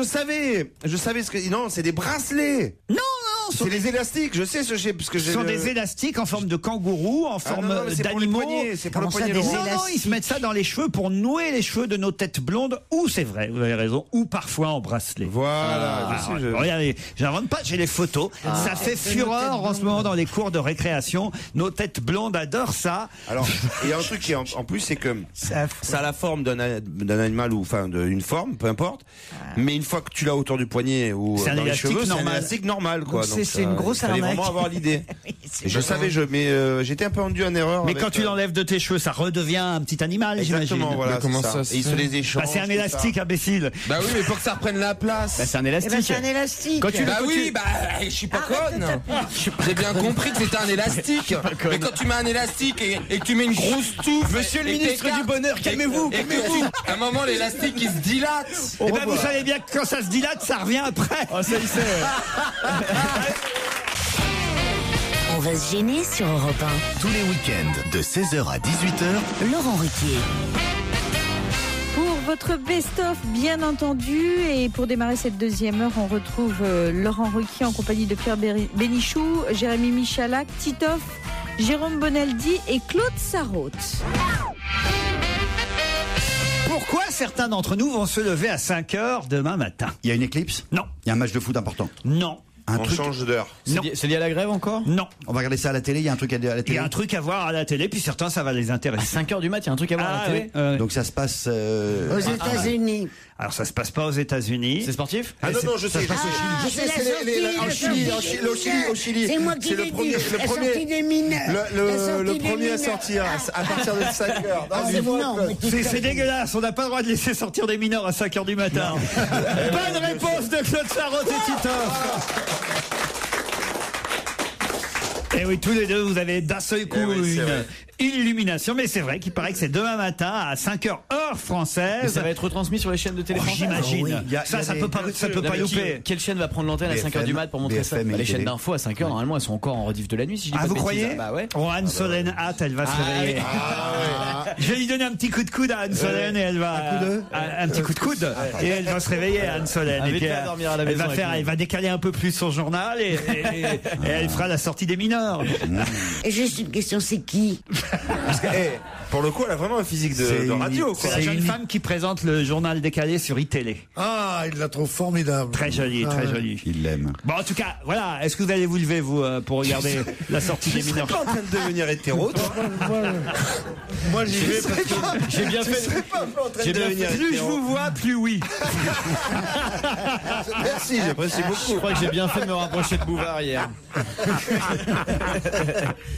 je savais ce que. Non, c'est des bracelets. Non, non, C'est les élastiques, je sais ce que j'ai, parce que Ce j'ai. sont le- des élastiques en forme de kangourou, en forme non, non, mais c'est pour les d'animaux. poignets, c'est pour le Comment ça, poignet des long. Non, non, ils se mettent ça dans les cheveux pour nouer les cheveux de nos têtes blondes, ou c'est vrai, vous avez raison, ou parfois en bracelet. Voilà, Ah, je sais, je- regardez, j'invente pas, j'ai les photos. Ça fait fureur en ce moment dans les cours de récréation. Nos têtes blondes adorent ça. Alors, il y a un truc qui, en plus, c'est que ça a la forme d'un animal ou enfin d'une forme, peu importe. Mais une fois que tu l'as autour du poignet ou C'est un dans les élastique cheveux, c'est un normal. élastique normal, quoi. Donc c'est une grosse il fallait arnaque. vraiment avoir l'idée. Et je savais, mais j'étais un peu rendu en erreur. Mais avec, quand tu l'enlèves de tes cheveux, ça redevient un petit animal, j'imagine. exactement, voilà. Mais comment c'est ça se Et ils se fait les échangent. Bah, c'est un tout élastique, ça. imbécile. Bah oui, mais pour que ça reprenne la place. Bah, c'est un Eh ben, élastique. c'est un élastique. Quand tu Bah quand oui, tu- bah je suis pas Arrête de conne. J'ai bien compris que c'était un élastique. Mais quand tu mets un élastique et que tu mets une grosse touffe. Monsieur le et ministre t'écartes, du Bonheur, calmez-vous, et que à un moment l'élastique il se dilate. Eh ben, vous savez bien que quand ça se dilate, ça revient après. Oh, ça y est. On va se gêner sur Europe Tous les week-ends de 16h à 18h, 1. Laurent Ruquier. Pour votre best-of, bien entendu, et pour démarrer cette deuxième heure, on retrouve Laurent Ruquier en compagnie de Pierre Bénichou, Jérémy Michalak, Titoff, Jérôme Bonaldi et Claude Sarraute. Pourquoi certains d'entre nous vont se lever à 5h demain matin? Il y a une éclipse? Non. Il y a un match de foot important? Non. Un On truc. change d'heure. Non. C'est lié à la grève encore? Non. On va regarder ça à la télé. Il y a un truc à la Il télé. y a un truc à voir à la télé, puis certains, ça va les À intéresser. 5h du mat, il y a un truc à voir à la télé. Donc ça se passe. Aux États-Unis. Alors, ça se passe pas aux États-Unis. C'est sportif? Ah non, non, je sais, Ah, je sais, c'est la c'est sortie, au Chili, au Chili. C'est moi qui C'est l'ai le premier, dit. le La premier, sortie des mineurs. le premier à sortir à partir de 5 heures. Ah, c'est non, mais tu C'est dégueulasse, on n'a pas le droit de laisser sortir des mineurs à 5h du matin. Bonne réponse de Claude Sarraute et Titoff. Et oui, tous les deux, vous avez d'un seul coup Eh oui, c'est vrai. Illumination, mais c'est vrai qu'il paraît que c'est demain matin à 5h heure française. Et ça va être retransmis sur les chaînes de télé françaises. J'imagine. Oui, Ça peut pas louper. Quelle chaîne va prendre l'antenne à 5h du mat pour montrer ça? BFM et Les chaînes télé. d'info à 5h, normalement, elles sont encore en rediff de la nuit, si je dis pas de Vous bêtises. croyez? Bah ouais. Oh, Anne-Solène hâte, elle va se réveiller. Je vais lui donner un petit coup de coude à Anne-Solène et elle va. Un petit coup de coude. Et elle va se réveiller, Anne-Solène. Et puis, Invite-la à dormir à la elle maison va avec nous. elle va décaler un peu plus son journal et elle fera la sortie des mineurs. Et juste une question, c'est qui? Parce que, pour le coup, elle a vraiment un physique de radio. C'est la jeune femme qui présente le journal décalé sur iTélé. Ah, il la trouve formidable. Très jolie, très jolie. Il l'aime. Bon, en tout cas, voilà. Est-ce que vous allez vous lever, vous, pour regarder la sortie des mineurs? Tu serais pas en train de devenir hétéro, toi? Moi, j'y vais parce que J'ai bien Tu fait. serais pas un peu en train de devenir Plus je hétéro? vous vois, plus oui. Merci, j'apprécie Je beaucoup. crois que j'ai bien fait de me rapprocher de Bouvard hier.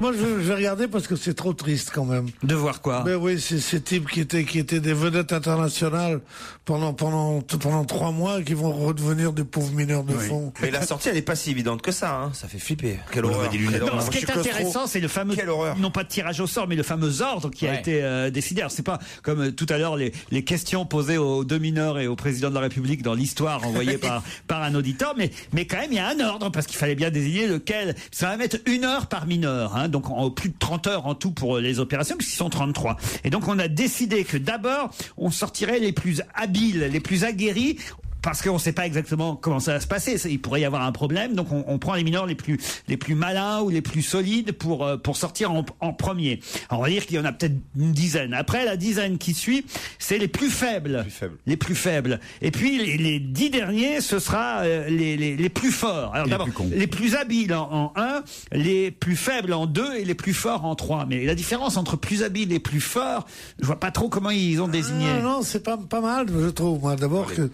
moi, je vais regarder parce que c'est trop triste quand même. De voir quoi? Mais oui, c'est ces types qui étaient des vedettes internationales pendant 3 mois et qui vont redevenir des pauvres mineurs de fond. Mais la sortie, elle est pas si évidente que ça, hein. Ça fait flipper. Quelle horreur. Non, ce qui est intéressant, c'est le fameux, non pas de tirage au sort, mais le fameux ordre qui a été décidé. Alors, c'est pas comme tout à l'heure les questions posées aux deux mineurs et au président de la République dans l'histoire envoyée par un auditeur, mais quand même il y a un ordre parce qu'il fallait bien désigner lequel. Ça va mettre 1 heure par mineur, hein, donc plus de 30 heures en tout pour les opérations puisqu'ils sont 33. Et donc on a décidé que d'abord on sortirait les plus habiles, les plus aguerris. Parce qu'on ne sait pas exactement comment ça va se passer. Il pourrait y avoir un problème. Donc, on prend les mineurs les plus malins ou les plus solides pour sortir en premier. Alors, on va dire qu'il y en a peut-être une dizaine. Après, la dizaine qui suit, c'est les plus faibles. Les plus faibles. Et puis, les 10 derniers, ce sera les plus forts. Alors, d'abord, les plus habiles en 1, les plus faibles en 2 et les plus forts en 3. Mais la différence entre plus habiles et plus forts, je vois pas trop comment ils ont désigné. Non, c'est pas mal, je trouve. Moi, d'abord que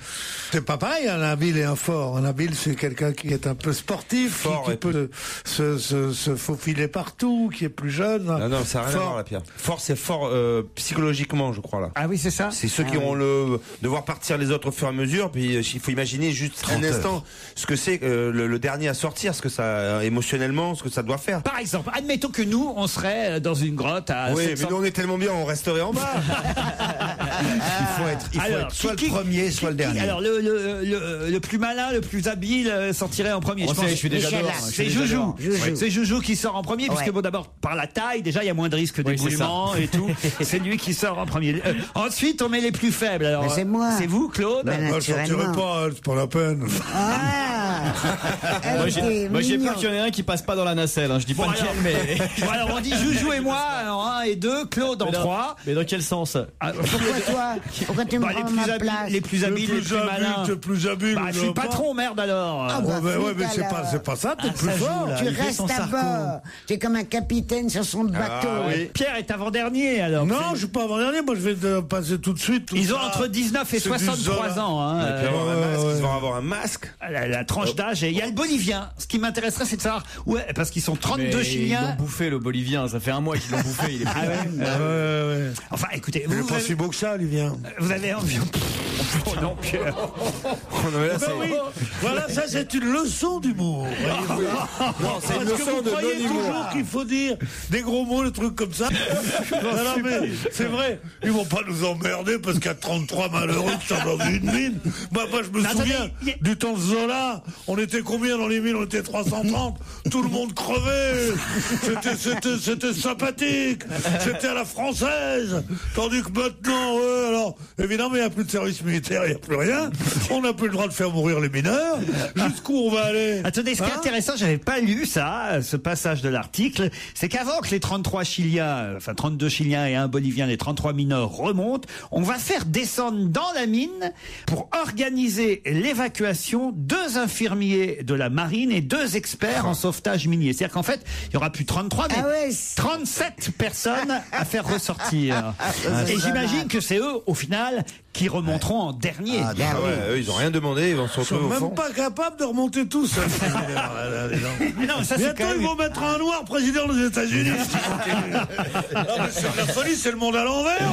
c'est pas pareil, un habile et un fort. Un habile, c'est quelqu'un qui est un peu sportif, qui peut se faufiler partout, qui est plus jeune. Non, ça n'a rien à voir, la Pierre. Fort, c'est fort psychologiquement, je crois, là. Ah oui, c'est ça? C'est ceux qui auront devoir partir les autres au fur et à mesure, puis il faut imaginer juste un instant ce que c'est le dernier à sortir, ce que ça, émotionnellement, ce que ça doit faire. Par exemple, admettons que nous, on serait dans une grotte à... Oui, 700... mais nous, on est tellement bien, on resterait en bas. Il faut être soit le premier, soit le dernier. Alors, le plus malin, le plus habile sortirait en premier. Je suis déjà dehors. C'est Joujou. C'est Joujou qui sort en premier, puisque bon, d'abord, par la taille, déjà, il y a moins de risques d'éboulement et tout. C'est lui qui sort en premier. Ensuite, on met les plus faibles. Alors, c'est moi. C'est vous, Claude? Moi, je sortirai pas, c'est pas la peine. Moi, j'ai peur qu'il y en ait un qui passe pas dans la nacelle. Hein. Je dis pas lequel, mais. Bon, alors, on dit Joujou et moi, alors 1 et 2, Claude en 3. Mais dans quel sens? Pourquoi toi? Pourquoi tu me prends ma place? Les plus habiles, les plus malins. T'es plus habile. Bah, je suis patron, merde alors. Ah, bah, mais c'est pas ça, t'es plus fort. Tu restes à bord. Tu es comme un capitaine sur son bateau. Pierre est avant-dernier alors. Non, je suis pas avant-dernier, moi je vais passer tout de suite. Ils ont entre 19 et 63 ans. Hein. Ils vont avoir un masque. La tranche d'âge. Et il y a le Bolivien. Ce qui m'intéresserait, c'est de savoir. Ouais, parce qu'ils sont 32 Chiliens. Ils l'ont bouffé, le Bolivien. Ça fait 1 mois qu'ils l'ont bouffé. Il est ouais. Enfin, écoutez. Il est pas si beau que ça, Olivien. Vous avez envie. Oh non, Pierre. Voilà, ça c'est une leçon d'humour. Non, c'est une leçon de non-humour. non-humour. Qu'il faut dire des gros mots, des trucs comme ça. Non, mais c'est vrai. Ils vont pas nous emmerder parce qu'il y a 33 malheureux qui sont dans une mine. Moi, je me souviens du temps de Zola. On était combien dans les mines? On était 330. Tout le monde crevait. C'était sympathique. C'était à la française. Tandis que maintenant, alors, évidemment, il n'y a plus de service militaire, il n'y a plus rien. On n'a plus le droit de faire mourir les mineurs. Jusqu'où on va aller? Attendez, ce qui est intéressant, j'avais pas lu ça, ce passage de l'article, c'est qu'avant que les 33 Chiliens, enfin 32 Chiliens et un Bolivien, les 33 mineurs remontent, on va faire descendre dans la mine pour organiser l'évacuation 2 infirmiers de la marine et 2 experts en sauvetage minier. C'est-à-dire qu'en fait, il y aura plus 33, mais 37 personnes à faire ressortir. Et j'imagine que c'est eux, au final, qui remonteront en dernier. Eux, ils ont rien demandé, ils vont se retrouver au fond. Même pas capables de remonter tous. Non, ça, bientôt, ils vont mettre un noir président des États-Unis. C'est la folie, c'est le monde à l'envers.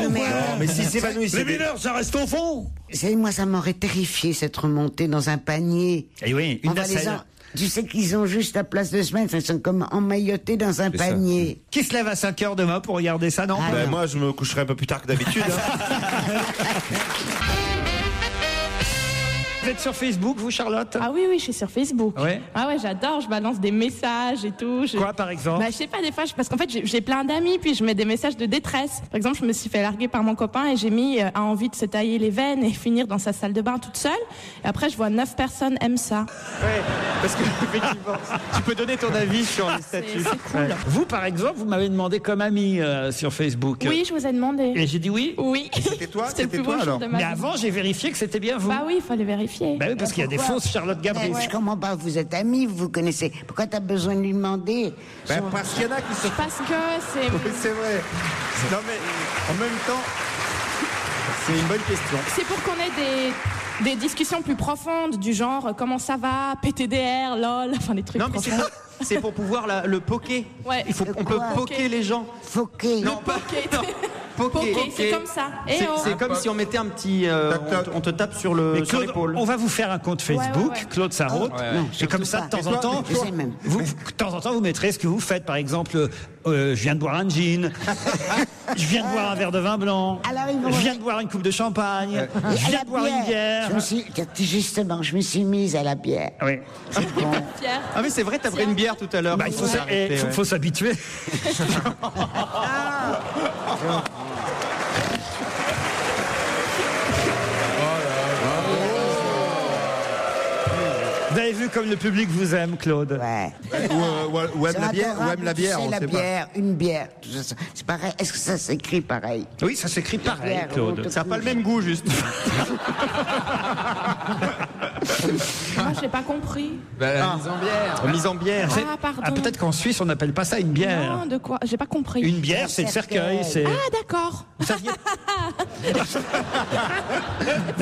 Mais si s'évanouissent. Les mineurs, ça reste au fond. Moi, ça m'aurait terrifié cette remontée dans un panier. Et oui, une nacelle. Tu sais qu'ils ont juste la place de se mettre, ils sont comme emmaillotés dans un panier. Qui se lève à 5h demain pour regarder ça, non? Ben, moi, je me coucherai un peu plus tard que d'habitude. Vous êtes sur Facebook, vous, Charlotte? Ah oui, je suis sur Facebook. Ouais. Ah ouais, j'adore, je balance des messages et tout. Quoi, par exemple? Bah, je sais pas, des fois, parce qu'en fait, j'ai plein d'amis, puis je mets des messages de détresse. Par exemple, je me suis fait larguer par mon copain et j'ai mis a envie de se tailler les veines et finir dans sa salle de bain toute seule. Et après, je vois 9 personnes aiment ça. Ouais, parce que effectivement, tu peux donner ton avis sur les statuts. C'est cool. Ouais. Vous, par exemple, vous m'avez demandé comme ami sur Facebook. Oui, je vous ai demandé. Et j'ai dit oui? Oui. C'était toi? C'était le plus beau jour de ma Mais vie. avant, j'ai vérifié que c'était bien vous. Bah oui, il fallait vérifier. Bah oui, parce qu'il y a des fausses Charlotte Gabri. Je comprends pas, vous êtes amis, vous vous connaissez. Pourquoi t'as besoin de lui demander? Ben, parce qu'il y en a qui se... Parce que c'est... Oui, c'est vrai. Non, mais en même temps, C'est une bonne question. C'est pour qu'on ait des discussions plus profondes, du genre comment ça va, PTDR, lol, enfin des trucs Non, mais profonds. c'est pour pouvoir le poker. Ouais. On peut poker les gens. Foquer. Non, pas Poker, c'est comme ça. C'est comme si on mettait un petit. On te tape sur Mais sur Claude, l'épaule. on va vous faire un compte Facebook, Ouais. Claude Sarraute. Non, Et comme ça, de temps en temps, vous mettrez ce que vous faites. Par exemple, je viens de boire un gin, je viens de boire un verre de vin blanc, Alors, ils vont- je viens de boire une coupe de champagne, je viens de boire une bière. Justement, je me suis mise à la bière. Oui. Pierre. Ah mais c'est vrai, t'as pris une bière tout à l'heure. Bah, il faut s'habituer. Vous avez vu comme le public vous aime, Claude? Ouais. Ou aime la bière, adorable, ou aime la tu bière, sais, on la sait pas. bière, une bière, tout ça, c'est pareil. Est-ce que ça s'écrit pareil? Oui, ça s'écrit pareil, Bière, Claude. Ça n'a pas le même goût, juste. Moi, j'ai pas compris. La mise en bière. Mise en bière. Ah, pardon. Ah, peut-être qu'en Suisse, on n'appelle pas ça une bière. Non, de quoi? J'ai pas compris. Une bière, c'est le cercueil. C'est... Ah, d'accord. Vous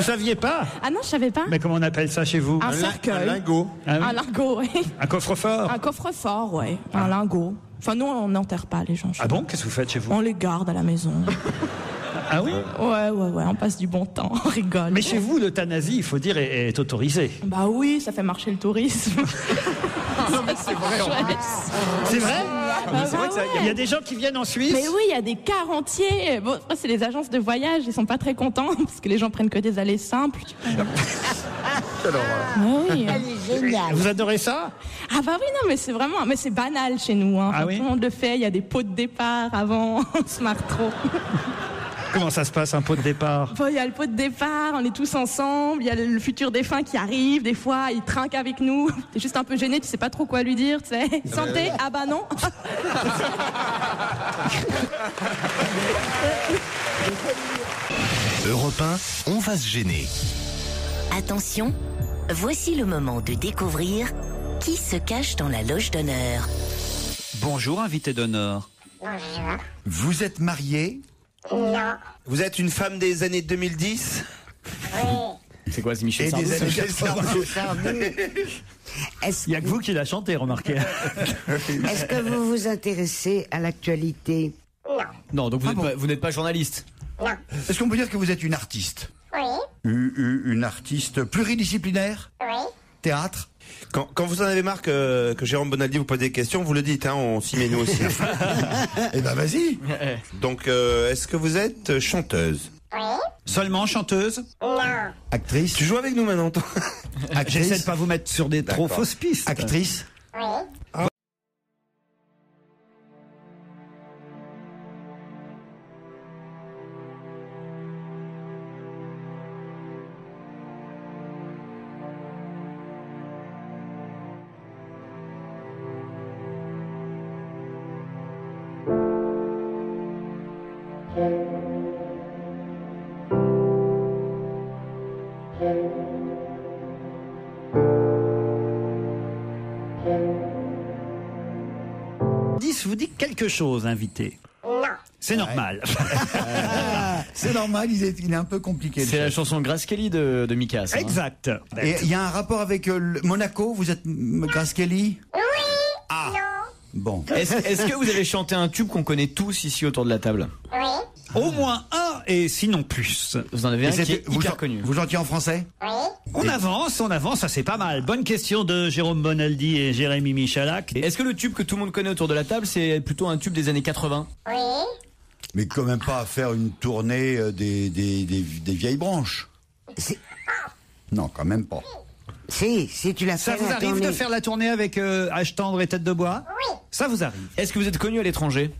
saviez pas? Ah non, je savais pas. Mais comment on appelle ça chez vous? Un cercueil. Un lingot. Ah oui. Un lingot, oui. Un coffre-fort? Un coffre-fort, ouais. Un lingot. Enfin, nous, on n'enterre pas les gens. Ah bon? Qu'est-ce que vous faites chez vous? On les garde à la maison. Ah oui? Ouais, on passe du bon temps, on rigole. Mais chez vous, l'euthanasie, il faut dire, est autorisée. Bah oui, ça fait marcher le tourisme. C'est vrai. C'est vrai? C'est vrai que ça. Il y a des gens qui viennent en Suisse. Mais oui, il y a des cars entiers. Bon, après, c'est les agences de voyage, ils sont pas très contents parce que les gens prennent que des allées simples. Oui. Elle est géniale. Vous adorez ça? Ah bah oui, non, mais c'est vraiment, mais c'est banal chez nous. Hein. Ah Enfin, oui? tout le monde le fait. Il y a des pots de départ avant. On se marre trop. Comment ça se passe, un pot de départ? Bon, il y a le pot de départ, on est tous ensemble. Il y a le futur défunt qui arrive. Des fois, il trinque avec nous. T'es juste un peu gêné, tu sais pas trop quoi lui dire. Tu sais, santé? Ah bah non. Europe 1, on va se gêner. Attention, voici le moment de découvrir qui se cache dans la loge d'honneur. Bonjour, invité d'honneur. Vous êtes marié? Vous êtes une femme des années 2010? C'est quoi, c'est Michel Et Sardou? des années 80. Est-ce Il n'y a que vous qui l'a chanté, remarquez. est-ce que vous vous intéressez à l'actualité? Non, donc vous n'êtes pas journaliste. Est-ce qu'on peut dire que vous êtes une artiste? Oui. Une artiste pluridisciplinaire? Oui. Théâtre? Quand vous en avez marre que Jérôme Bonaldi vous pose des questions, vous le dites, hein, on s'y met nous aussi. Eh ben vas-y. Donc, est-ce que vous êtes chanteuse? Seulement chanteuse? Actrice? Tu joues avec nous maintenant, toi? J'essaie de pas vous mettre sur des trop fausses pistes. Actrice? Vous dit quelque chose, invité? Non. C'est normal. C'est normal, il est un peu compliqué. C'est la chanson Grace Kelly de Mika. Ça, Exact. Et il y a un rapport avec Monaco? Vous êtes Grace Kelly? Oui. Ah. Bon. Est-ce que vous avez chanté un tube qu'on connaît tous ici autour de la table? Au moins un, et sinon plus. Vous en avez Et un qui c'était- est hyper connu. Vous chantiez en français? On avance, ça c'est pas mal. Bonne question de Jérôme Bonaldi et Jérémy Michalak. Est-ce que le tube que tout le monde connaît autour de la table, c'est plutôt un tube des années 80? Mais quand même pas à faire une tournée des vieilles branches. Non, quand même pas. Si tu l'as Ça fait. vous la arrive tournée. de faire la tournée avec Âge tendre et Tête de Bois? Oui. Ça vous arrive. Est-ce que vous êtes connu à l'étranger?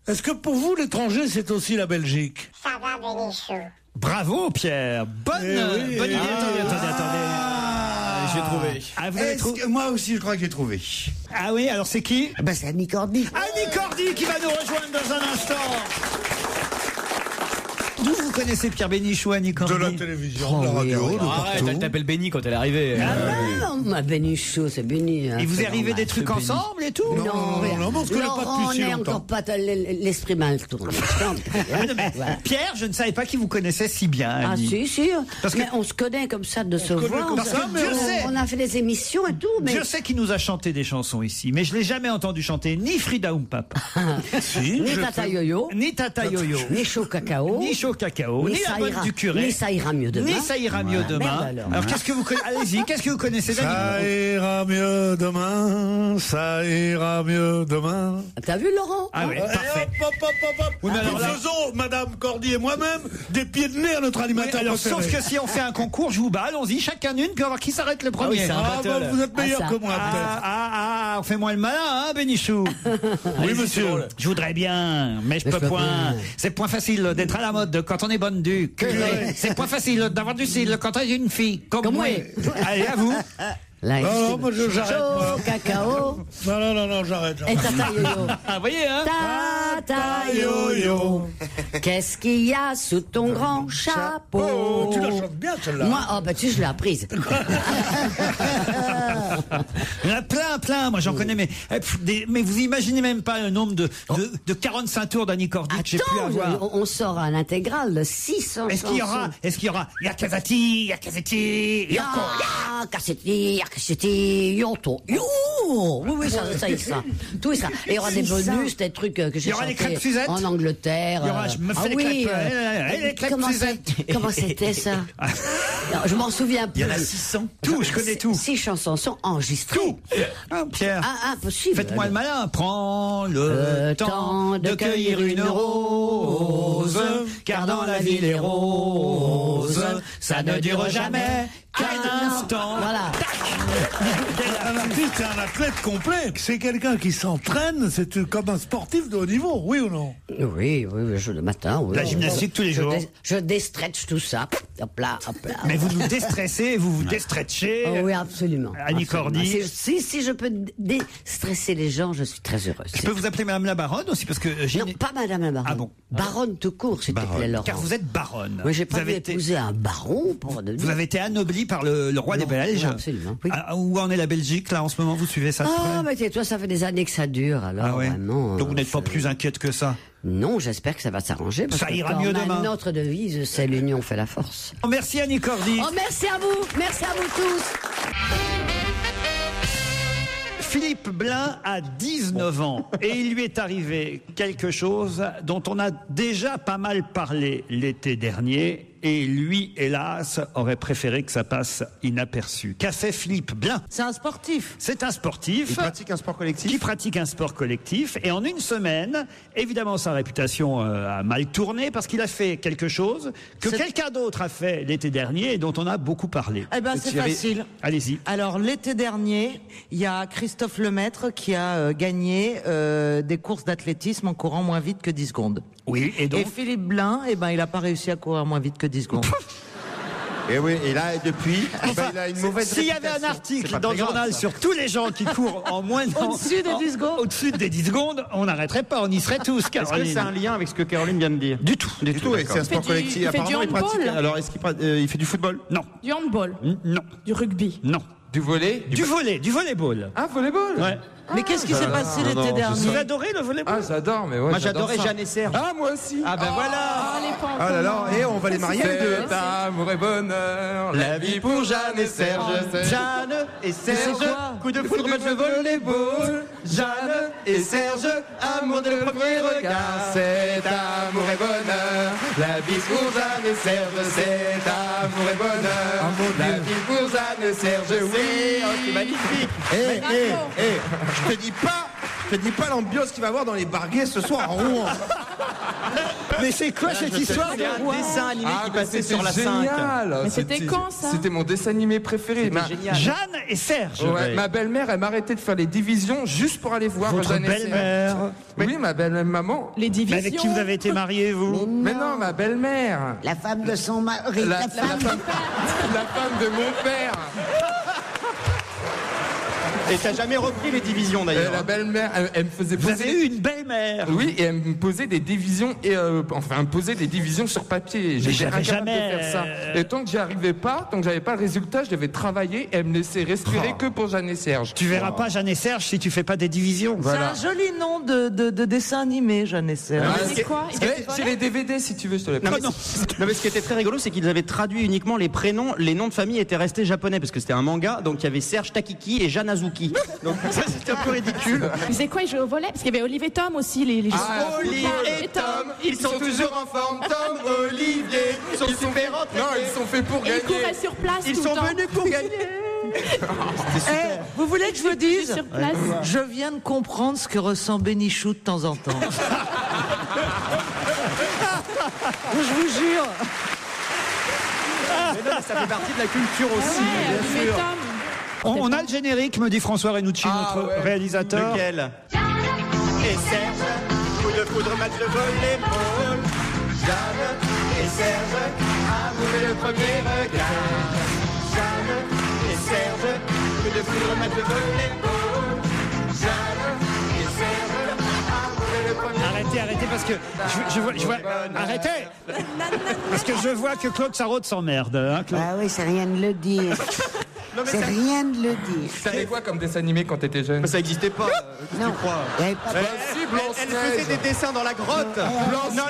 Est-ce que pour vous, l'étranger, c'est aussi la Belgique? Ça va, Bénichou. Bravo Pierre. Bonne idée. Attendez. J'ai trouvé. Ah, vous avez trouvé. Moi aussi, je crois que j'ai trouvé. Ah oui, alors c'est qui? Bah, c'est Annie Cordy. Annie Cordy qui va nous rejoindre dans un instant. D'où vous connaissez Pierre Bénichou, Annie Cordy? De la télévision, de la radio, de Arrête, partout. elle t'appelle Béni quand elle est arrivée. Non, ma Bénichou, c'est béni. Il vous est arrivé des trucs Béni. ensemble et tout? Non, rien. non, mais on se connaît pas Laurent, depuis si on est longtemps. encore pas l'esprit mal tourné. Ah non, mais Pierre, je ne savais pas qui vous connaissait si bien, Ah Annie. si, Parce que- mais on se connaît comme ça de se connaît voir. comme ça, mais on a fait des émissions et tout, mais Dieu sait qui nous a chanté des chansons ici, mais je l'ai jamais entendu chanter ni Frida Oum-Papa, Si, ni je Tata peux- Yo-Yo, ni Tata Yo-Yo, ni Chaud Cacao, ni Chaud Cacao, ni la ça bonne ira- du curé, ni ça ira mieux demain. ni ça ira mieux demain. Merde alors. Alors qu'est-ce que vous connaissez? Allez-y, qu'est-ce que vous connaissez Ça d'Annie? ira mieux demain, ça ira mieux demain. T'as vu Laurent? Ah oui, Et parfait. hop. Oui, mais alors Nous là- faisons, Madame Cordy et moi-même, des pieds de nez à notre Oui, animateur alors, préféré. sauf que si on fait un concours, je vous bats, allons-y, chacun une, puis on va voir qui s'arrête le premier. oui, c'est un Ah, battle. bah, vous êtes meilleur Ah, ça. que moi, peut-être. On fait moins le malin, hein, Bénichou? Oui, monsieur. Je voudrais bien, mais je peux point. point. C'est point facile d'être à la mode quand on est bonne du cul. C'est point facile d'avoir du style quand on est une fille comme moi. Allez, à vous. Là, Non, moi, j'arrête, moi. Chaud Cacao Non, j'arrête. et Tata Yo-Yo. Ah, vous voyez, hein? Tata Yo-Yo, qu'est-ce qu'il y a sous ton grand chapeau? Oh, tu la chantes bien, celle-là. Moi, tu sais, je l'ai apprise. Il y en a plein. Moi, j'en connais, mais vous imaginez même pas le nombre de 45 tours d'Annie Cordy que j'ai pu Attends, avoir. on sort à l'intégrale de 600 Est-ce qu'il y aura, Yakazati, Yoko. Cassetti, Yonto. Oui, ça. Tout ça. Et il y aura des bonus, des trucs que j'ai Il y aura les chantés crêpes Suzette. en Angleterre. Il y aura, je me fais les oui, crêpes, les crêpes Suzette. Comment c'était ça? Non, je m'en souviens plus. Il y en a 600. Tout, je connais tout. 6 chansons sont enregistrées. Ah, Pierre. Ah, impossible. Faites-moi le malin. Prends le temps de cueillir une rose, car dans la vie les roses, ça ne dure jamais qu'un instant. Voilà. Un artiste, c'est un athlète complet. C'est quelqu'un qui s'entraîne, c'est comme un sportif de haut niveau, oui ou non? Oui, le matin. Oui. La gymnastique tous les jours. Je déstretch tout ça. Hop là. Mais vous nous déstressez, vous vous déstretchez. Oh oui, absolument. Annie Absolument. Cordy. Si je peux déstresser les gens, je suis très heureuse. Je peux vous appeler Madame la Baronne aussi parce que j'ai. Non, pas Madame la Baronne. Ah bon. Baronne tout court, s'il te plaît, Laurent. Car vous êtes baronne. Oui, j'ai Vous pas avez pu été- épouser un baron pour devenir. Vous avez été anobli par le roi des Belges. Oui, absolument. Oui. Ah, où en est la Belgique là en ce moment? Vous suivez ça de Ah, près? mais tais-toi, ça fait des années que ça dure, alors Ah ouais. vraiment. Donc vous n'êtes pas plus inquiète que ça? Non, j'espère que ça va s'arranger. Parce Ça que ira quand mieux on a demain. Notre devise, c'est l'union fait la force. Oh, merci Annie Cordy. Oh, merci à vous tous. Philippe Blain a 19 ans et il lui est arrivé quelque chose dont on a déjà pas mal parlé l'été dernier et lui, hélas, aurait préféré que ça passe inaperçu. Qu'a fait Philippe Blain? C'est un sportif. C'est un sportif. Il pratique un sport collectif. Qui pratique un sport collectif. Et en une semaine, évidemment, sa réputation a mal tourné parce qu'il a fait quelque chose que quelqu'un d'autre a fait l'été dernier et dont on a beaucoup parlé. Eh ben, c'est facile. Allez-y. Alors, l'été dernier, il y a Christophe Lemaître qui a gagné des courses d'athlétisme en courant moins vite que 10 secondes. Oui, et donc Et Philippe Blain, eh ben, il n'a pas réussi à courir moins vite que 10 secondes. Et oui, et là, depuis, il a une mauvaise S'il y avait un réputation. article C'est pas dans le très grave, journal ça. sur tous les gens qui courent en moins de... Au-dessus des 10 secondes. Au-dessus des 10 secondes, on n'arrêterait pas, on y serait tous, Est-ce que Caroline. c'est un lien avec ce que Caroline vient de dire? Du tout. Du tout, et c'est un sport du- collectif. il fait du Apparemment, il pratique. handball. Alors, est-ce qu'il fait du football? Non. Du handball, Non. du rugby. Non. Du volley? Du volley-ball. Ah, volleyball? Ouais. Mais qu'est-ce qui s'est passé l'été dernier? Vous adorez le volleyball? Ah, j'adore, mais ouais. Moi, j'adorais Jeanne et Serge. Ah, moi aussi. Ah, ben voilà. Ah là là, et on va les marier les deux. C'est amour et bonheur, la vie pour Jeanne et Serge. Jeanne et Serge, c'est quoi coup de foudre, match de volleyball. Jeanne et Serge, amour de premier regard. C'est amour et bonheur, la vie pour Jeanne et Serge. C'est amour et bonheur, la vie pour Jeanne et Serge. Oui, c'est magnifique. Je te dis pas l'ambiance qu'il va y avoir dans les barguets ce soir en Rouen. Mais c'est quoi cette histoire C'est un dessin animé qui mais passait c'était sur la 5. génial. Mais c'était quand, ça? C'était mon dessin animé préféré. C'était génial. Jeanne et Serge. Ouais, ma belle-mère, elle m'a arrêté de faire les divisions juste pour aller voir Votre Jeanne et Serge. belle-mère. Oui, ma belle-maman. Les Mais divisions. avec qui vous avez été marié, vous? Mais non, ma belle-mère. La femme de son mari. La La femme. femme de mon père. Et t'as jamais repris les divisions Et d'ailleurs. la belle-mère, elle me faisait Vous avez poser... eu une belle-mère? Oui, et elle me posait des divisions, et enfin, elle me posait des divisions sur papier. J'étais j'avais incapable de jamais, faire ça. Et tant que j'y arrivais pas, tant que j'avais pas le résultat, je devais travailler et elle me laissait respirer que pour Jeanne et Serge. Tu verras pas Jeanne et Serge si tu fais pas des divisions. Voilà. C'est un joli nom de dessin animé, Jeanne et Serge. Ah, C'est quoi? J'ai les DVD si tu veux, je te les prête. Non, mais ce qui était très rigolo, c'est qu'ils avaient traduit uniquement les prénoms, les noms de famille étaient restés japonais parce que c'était un manga, donc il y avait Serge Takiki et Jeanne Azuki. Donc ça c'était un peu ridicule. Vous savez quoi, ils jouaient au volet? Parce qu'il y avait Olive et Tom aussi, les Olivier et Tom, ils sont toujours en forme. Tom, Olivier, sont super entraînés. Non, ils sont faits pour Et ils gagner. couraient sur place Ils tout sont le temps. venus pour gagner. Vous voulez que je vous dise? Sur place. Je viens de comprendre ce que ressent Bénichou de temps en temps. Je vous jure. Mais non, ça fait partie de la culture aussi, Ouais, bien Olive et sûr. Tom. On a le générique, me dit François Renucci, notre réalisateur. Lequel? Et Serge, coup de foudre, match de volleyball. Jeanne et Serge, amour et le premier regard. Jeanne et Serge, coup de foudre, match de volleyball. Jeanne et Serge, amour et le premier regard. Arrêtez, parce que je vois. Arrêtez! Parce que je vois que Claude Sarraute s'emmerde. Hein, Claude. Ah oui, c'est rien de le dire. C'est rien de le dire. T'avais quoi comme dessin animé quand t'étais jeune? Ça n'existait pas, Non, tu crois? il y avait pas de- Elle faisait des dessins dans la grotte. Non,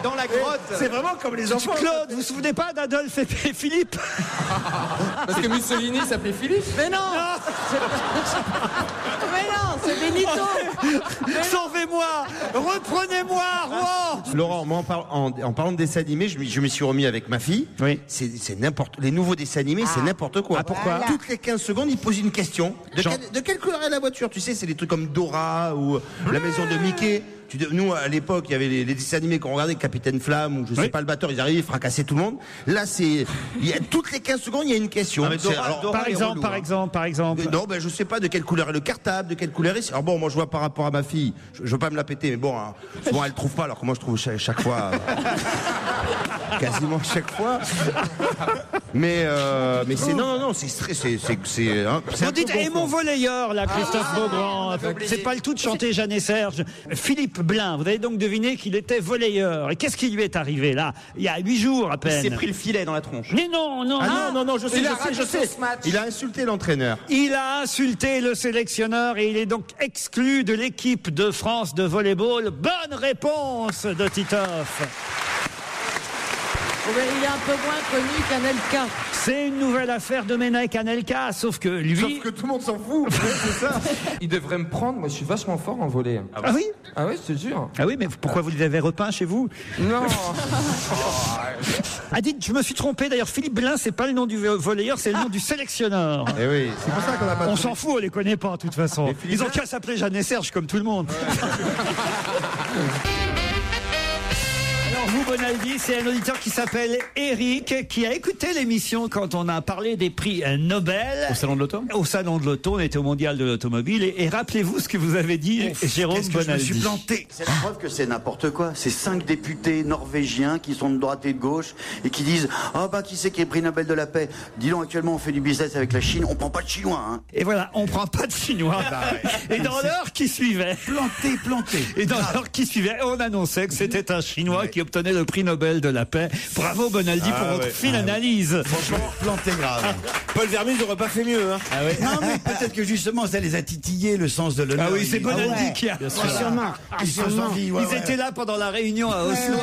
dans la grotte. C'est vraiment comme les enfants. Claude, vous vous souvenez pas d'Adolphe et Philippe? Parce que Mussolini s'appelait Philippe. Mais non. Mais non, c'est Benito. Sauvez-moi! Reprenez-moi, Rouen! Laurent, moi en parlant de dessins animés, je me suis remis avec ma fille. Oui. C'est n'importe. Les nouveaux dessins animés, c'est n'importe quoi. Ah, pourquoi? Voilà. Toutes les 15 secondes, il pose une question. De quelle couleur est la voiture? Tu sais, c'est des trucs comme Dora ou la maison de Mickey. Nous, à l'époque, il y avait les dessins animés qu'on regardait, Capitaine Flamme ou je sais pas, le batteur, ils arrivaient, ils fracassaient tout le monde. Là, toutes les 15 secondes, il y a une question. Par exemple. Non, ben, je sais pas de quelle couleur est le cartable, de quelle couleur est. Alors bon, moi, je vois par rapport à ma fille, je veux pas me la péter, mais bon, hein, souvent, elle trouve pas, alors que moi, je trouve chaque fois. Quasiment chaque fois. Mais c'est non, c'est Vous dites, et mon volleyeur, là, Christophe Beaugrand. C'est pas le tout de chanter Jeanne et Serge. Philippe Blain, vous avez donc deviné qu'il était volleyeur. Et qu'est-ce qui lui est arrivé, là, il y a 8 jours à peine? Il s'est pris le filet dans la tronche. Mais non. non, je sais. Il a insulté l'entraîneur. Il a insulté le sélectionneur et il est donc exclu de l'équipe de France de volleyball. Bonne réponse de Titoff. Mais il est un peu moins connu qu'Anelka. C'est une nouvelle affaire de Domenech Anelka, sauf que lui... Sauf que tout le monde s'en fout. C'est ça. Il devrait me prendre, moi je suis vachement fort en volley. Ah oui? Ah ouais, je te jure. Ah oui, mais pourquoi vous les avez repeints chez vous? Non. Ah dites, je me suis trompé, d'ailleurs Philippe Blain, c'est pas le nom du volleyeur, c'est le nom du sélectionneur. Eh oui, c'est pour ça qu'on a pas. On s'en fout, on les connaît pas de toute façon. Ils ont qu'à s'appeler Jeanne et Serge comme tout le monde. Alors vous, Bonaldi, c'est un auditeur qui s'appelle Eric, qui a écouté l'émission quand on a parlé des prix Nobel. Au salon de l'auto? Au salon de l'auto, on était au mondial de l'automobile. Et rappelez-vous ce que vous avez dit, Jérôme Qu'est-ce que je me Bonaldi. suis planté. C'est la preuve que c'est n'importe quoi. C'est 5 députés norvégiens qui sont de droite et de gauche et qui disent « Ah bah qui c'est qui est prix Nobel de la paix ?» Dis donc, actuellement on fait du business avec la Chine, on prend pas de Chinois. Hein. Et voilà, on prend pas de Chinois. Et dans l'heure qui suivait, Planté. et dans l'heure qui suivait, on annonçait que c'était un Chinois qui obtenait obtenez le prix Nobel de la paix. Bravo Bonaldi pour votre fine analyse. Franchement, planté grave. Paul Vermus n'aurait pas fait mieux. Hein. Non, mais peut-être que justement, ça les a titillés, le sens de l'honneur. Ah oui, c'est Bonaldi qui a. Sûrement. Ils étaient là pendant la réunion à Oslo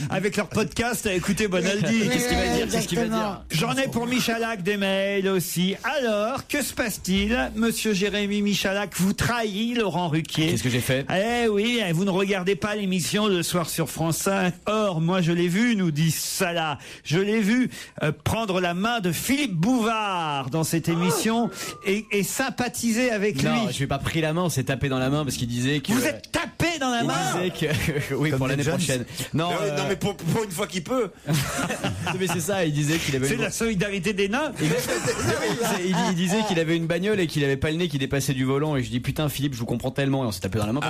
avec leur podcast à écouter Bonaldi. Qu'est-ce qu'il va dire? J'en ai pour Michalak des mails aussi. Alors, que se passe-t-il? Monsieur Jérémy Michalak vous trahit Laurent Ruquier. Qu'est-ce que j'ai fait? Eh oui, vous ne regardez pas l'émission le soir sur France 5. Or, moi je l'ai vu, nous dit Salah. Je l'ai vu prendre la main de Philippe Bouvard dans cette émission et sympathiser avec lui. Non, je lui ai pas pris la main, on s'est tapé dans la main parce qu'il disait que... Vous êtes tapé dans la main? Il disait que... oui, pour l'année prochaine. Non, non mais pour une fois qu'il peut. mais c'est ça, il disait qu'il avait... C'est la solidarité des nains. Il disait qu'il avait une bagnole et qu'il avait pas le nez qui dépassait du volant et je dis putain Philippe, je vous comprends tellement et on s'est tapé dans la main.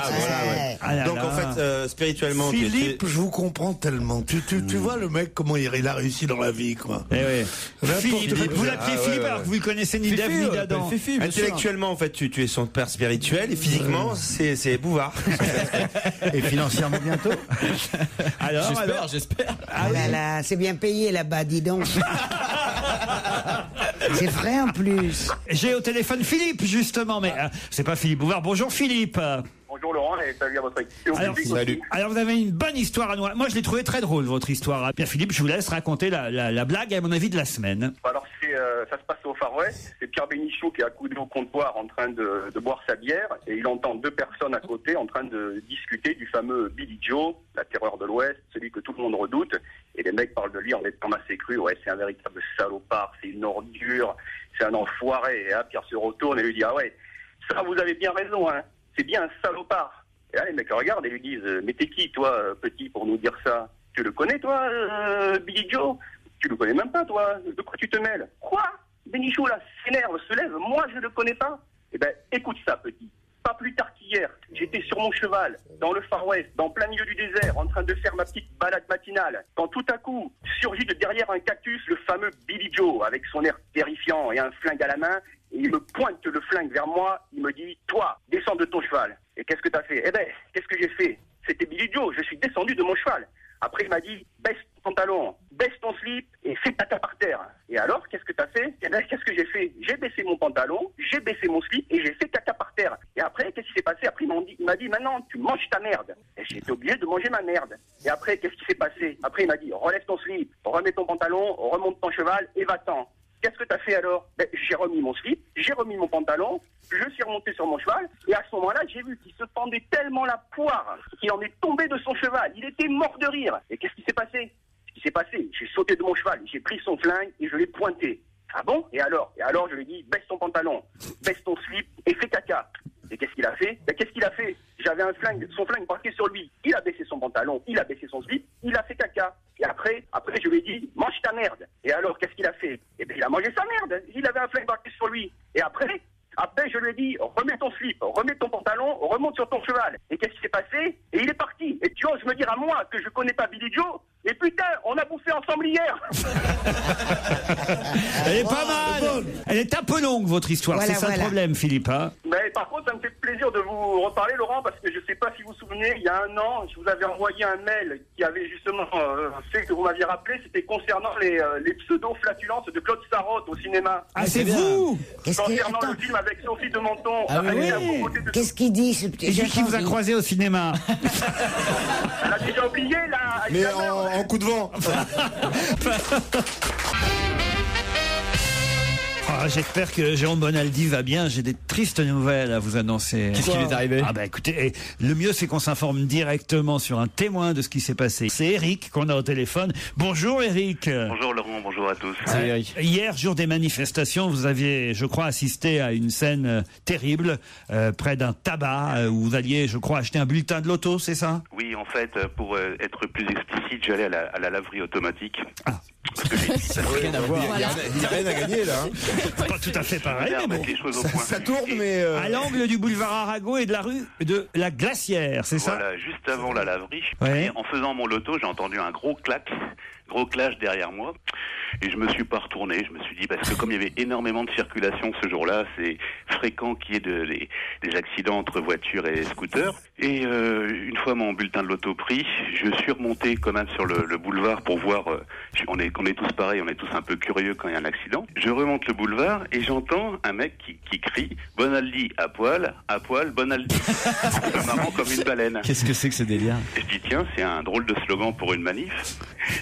Donc en fait, spirituellement... Philippe, je vous comprends tellement. Tu vois le mec, comment il a réussi dans la vie, quoi. Philippe, vous l'appelez Philippe alors que vous ne connaissez ni Dave ni d'Adam. Intellectuellement, en fait, tu es son père spirituel et physiquement, c'est Bouvard. Et financièrement bientôt. Alors, j'espère. Ah là là, c'est bien payé là-bas, dis donc. C'est vrai en plus. J'ai au téléphone Philippe, justement, mais c'est pas Philippe Bouvard. Bonjour Philippe. Bonjour Laurent et salut à votre équipe. Alors vous avez une bonne histoire à nous. Moi je l'ai trouvé très drôle votre histoire. Pierre-Philippe, je vous laisse raconter la blague à mon avis de la semaine. Alors ça se passe au Far West. C'est Pierre Bénichou qui est accoudé au comptoir en train de boire sa bière et il entend deux personnes à côté en train de discuter du fameux Billy Joe, la terreur de l'Ouest, celui que tout le monde redoute. Et les mecs parlent de lui en étant assez cru. Ouais, c'est un véritable salopard, c'est une ordure, c'est un enfoiré. Et là, Pierre se retourne et lui dit ah ouais, ça vous avez bien raison, hein. C'est bien un salopard. Et là, les mecs le regardent et lui disent mais t'es qui, toi, petit, pour nous dire ça? Tu le connais, toi, Billy Joe? Tu le connais même pas, toi? De quoi tu te mêles? Quoi? Bénichou, là, s'énerve, se lève. Moi, je le connais pas. Eh ben, écoute ça, petit. Pas plus tard qu'hier, j'étais sur mon cheval, dans le Far West, dans plein milieu du désert, en train de faire ma petite balade matinale, quand tout à coup, surgit de derrière un cactus le fameux Billy Joe, avec son air terrifiant et un flingue à la main, et il me pointe le flingue vers moi, il me dit « Toi, descends de ton cheval ». Et qu'est-ce que t'as fait? Eh ben, qu'est-ce que j'ai fait? C'était Billy Joe, je suis descendu de mon cheval. Après, il m'a dit « Baisse ton pantalon, baisse ton slip et fais caca par terre ». Et alors, qu'est-ce que t'as fait? Eh ben, qu'est-ce que j'ai fait? J'ai baissé mon pantalon, j'ai baissé mon slip et j'ai fait caca par terre. Et après, qu'est-ce qui s'est passé? Après, il m'a dit « Maintenant, tu manges ta merde ». Et j'ai été obligé de manger ma merde. Et après, qu'est-ce qui s'est passé? Après, il m'a dit « Relève ton slip, remets ton pantalon, remonte ton cheval et va-t'en ». Qu'est-ce que t'as fait alors? Ben, j'ai remis mon slip, j'ai remis mon pantalon, je suis remonté sur mon cheval, et à ce moment-là, j'ai vu qu'il se fendait tellement la poire qu'il en est tombé de son cheval. Il était mort de rire. Et qu'est-ce qui s'est passé? Ce qui s'est passé, j'ai sauté de mon cheval, j'ai pris son flingue et je l'ai pointé. Ah bon? Et alors, je lui ai dit, baisse ton pantalon, baisse ton slip et fais caca. Et qu'est-ce qu'il a fait? Ben, qu'est-ce qu'il a fait? J'avais un flingue, son flingue braqué sur lui. Il a baissé son pantalon, il a baissé son slip, il a fait caca. Et après, je lui ai dit, mange ta merde. Et alors, qu'est-ce qu'il a fait? Eh bien, il a mangé sa merde. Il avait un flingue braqué sur lui. Et après, je lui ai dit, remets ton slip, remets ton pantalon, remonte sur ton cheval. Et qu'est-ce qui s'est passé? Et il est parti. Et tu oses me dire à moi que je connais pas Billy Joe? Et putain, on a bouffé ensemble hier. Elle est pas mal. Elle est un peu longue, votre histoire. Voilà, c'est ça le problème, Philippe. Hein? Mais par contre, ça me fait plaisir de vous reparler, Laurent, parce que je sais pas si vous vous souvenez, il y a un an, je vous avais envoyé un mail qui avait justement fait que vous m'aviez rappelé, c'était concernant les pseudo-flatulences de Claude Sarraute au cinéma. Ah, c'est vous? Concernant le film avec Sophie de Menton. Ah oui. Qu'est-ce qu'il dit, ce petit jeune? Qui vous a croisé au cinéma? Elle a déjà oublié, là. Mais en coup de vent. J'espère que Jérôme Bonaldi va bien. J'ai des tristes nouvelles à vous annoncer. Qu'est-ce qui lui est arrivé? Ah bah écoutez, le mieux c'est qu'on s'informe directement sur un témoin de ce qui s'est passé. C'est Eric qu'on a au téléphone. Bonjour Eric. Bonjour Laurent, bonjour à tous. C'est Eric. Hier, jour des manifestations, vous aviez, je crois, assisté à une scène terrible près d'un tabac où vous alliez, je crois, acheter un bulletin de loto, c'est ça? Oui, en fait, pour être plus explicite, j'allais à la laverie automatique. Ah. Ça n'a rien à voir. Il n'y a rien à gagner là. Hein. Pas tout à fait pareil. Mais bon. Les choses au point. Ça tourne, mais. À l'angle du boulevard Arago et de la rue de la Glacière, c'est ça? Voilà, juste avant la laverie. Ouais. Et en faisant mon loto, j'ai entendu un gros clash derrière moi. Et je me suis pas retourné. Je me suis dit, parce que comme il y avait énormément de circulation ce jour-là, c'est fréquent qu'il y ait des accidents entre voitures et scooters. Et une fois mon bulletin de loto pris, je suis remonté quand même sur le boulevard pour voir. On est tous pareils, on est tous un peu curieux quand il y a un accident. Je remonte le boulevard et j'entends un mec qui crie « Bonaldi à poil, Bonaldi ». C'est marrant comme une baleine. Qu'est-ce que c'est que ce délire? Et je dis tiens, c'est un drôle de slogan pour une manif.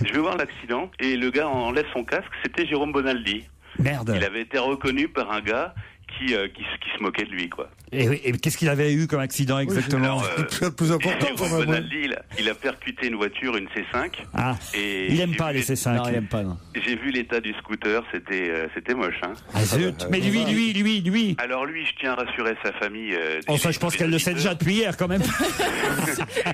Je vais voir l'accident et le gars enlève son casque, c'était Jérôme Bonaldi. Merde. Il avait été reconnu par un gars qui se moquait de lui, quoi. Et qu'est-ce qu'il avait eu comme accident exactement? C'est le plus important quand même. Bonaldi, il a percuté une voiture, une C5. Ah, et il aime pas les C5. Non, il aime pas, non. J'ai vu l'état du scooter, c'était moche, hein. Ah zut. Mais lui. Alors lui, je tiens à rassurer sa famille. Enfin, je pense qu'elle le sait déjà depuis hier, quand même.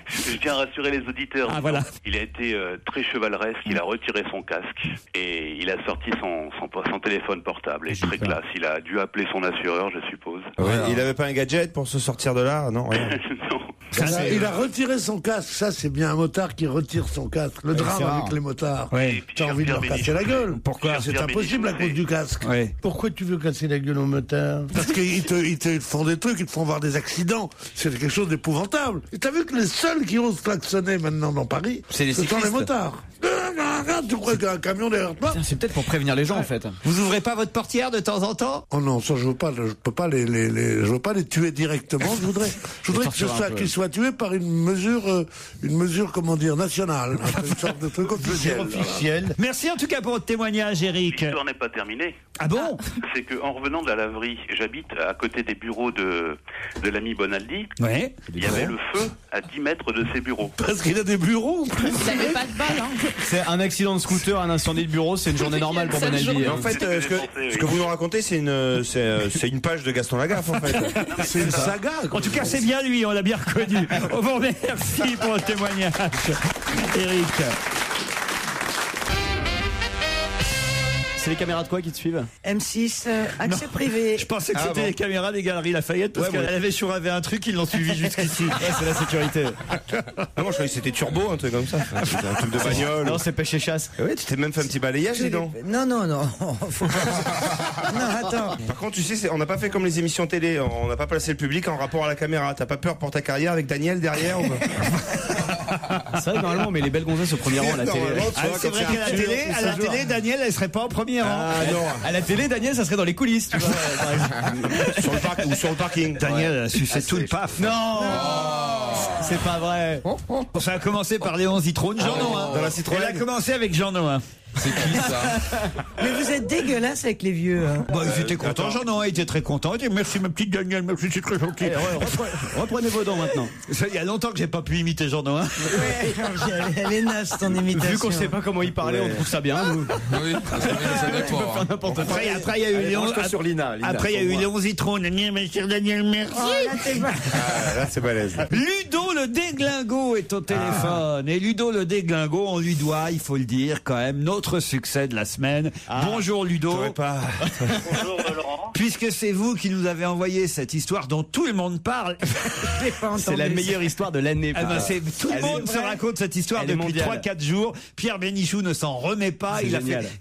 Je tiens à rassurer les auditeurs. Ah voilà. Il a été très chevaleresque, il a retiré son casque et il a sorti son téléphone portable. Et très classe, il a dû appeler son assureur, je suppose. Ouais, il avait pas un gadget pour se sortir de là? Non, rien. Non. Il a retiré son casque, ça c'est bien un motard qui retire son casque. Le drame avec les motards. Ouais. T'as envie de leur casser la gueule. Pourquoi? C'est impossible à cause du casque. Ouais. Pourquoi tu veux casser la gueule aux motards? Parce qu'ils te font des trucs, ils te font voir des accidents. C'est quelque chose d'épouvantable. Et t'as vu que les seuls qui osent klaxonner maintenant dans Paris, ce sont les motards. Tu crois qu'il y a un camion derrière toi? C'est peut-être pour prévenir les gens en fait. Vous ouvrez pas votre portière de temps en temps? Oh non, ça je veux pas les tuer directement. Je voudrais qu'ils soient tués par une mesure comment dire nationale, une sorte de truc officiel. Merci en tout cas pour votre témoignage, Eric. L'histoire n'est pas terminée. Ah bon? C'est qu'en revenant de la laverie, j'habite à côté des bureaux de l'ami Bonaldi. Ouais. Il y avait le feu à 10 mètres de ses bureaux. Parce qu'il a des bureaux. Il avait pas de balle, hein. C'est un accident de scooter, un incendie de bureau, c'est une journée normale pour Bonaldi. En fait, ce que vous nous racontez, c'est une page de Gaston Lagaffe, en fait. C'est une saga. En tout cas, c'est bien lui, on l'a bien reconnu. On vous remercie pour le témoignage, Eric. C'est les caméras de quoi qui te suivent? M6, accès privé. Je pensais que c'était les caméras des Galeries Lafayette parce qu'elle avait suravé un truc, ils l'ont suivi jusqu'ici. C'est la sécurité. Ah, moi, je croyais que c'était Turbo, un truc comme ça. C'était un truc de bagnole. Non, c'est pêche et chasse. Ouais, tu t'es même fait un petit balayage, dis donc. Non. Faut pas... Non, attends. Par contre, tu sais, on n'a pas fait comme les émissions télé. On n'a pas placé le public en rapport à la caméra. T'as pas peur pour ta carrière avec Daniel derrière ou... C'est vrai, normalement, mais les belles gonzesses au premier rang à la télé. C'est vrai qu'à la télé, Daniel, elle serait pas au premier rang. Ah non. À la télé, Daniel, ça serait dans les coulisses, tu vois. Sur le parking. Daniel a sucé tout le paf. Non, c'est pas vrai. Ça a commencé par Léon Zitrone, Jean Noin. Dans la Citroën. Elle a commencé avec Jean Noin. C'est qui ça? Mais vous êtes dégueulasse avec les vieux. Hein. Bah, ils étaient contents, Jean Noin était très content. Il dit merci ma petite Daniel, merci, c'est très gentil. Reprenez vos dents maintenant. Il y a longtemps que j'ai pas pu imiter Jean Noin. Elle est naze ton imitation. Vu qu'on sait pas comment il parlait, on trouve ça bien. Nous. Oui, Tu peux faire n'importe quoi. Après, il y a eu Léon. Après, il y a eu Léon Zitrone. Mais cher Daniel, merci. Là, c'est balèze. Ludo le déglingo est au téléphone. Et Ludo le déglingo, on lui doit, il faut le dire, quand même, notre succès de la semaine. Bonjour Ludo. Bonjour Laurent. Puisque c'est vous qui nous avez envoyé cette histoire dont tout le monde parle. C'est la meilleure histoire de l'année. Tout le monde se raconte cette histoire depuis 3-4 jours. Pierre Bénichou ne s'en remet pas.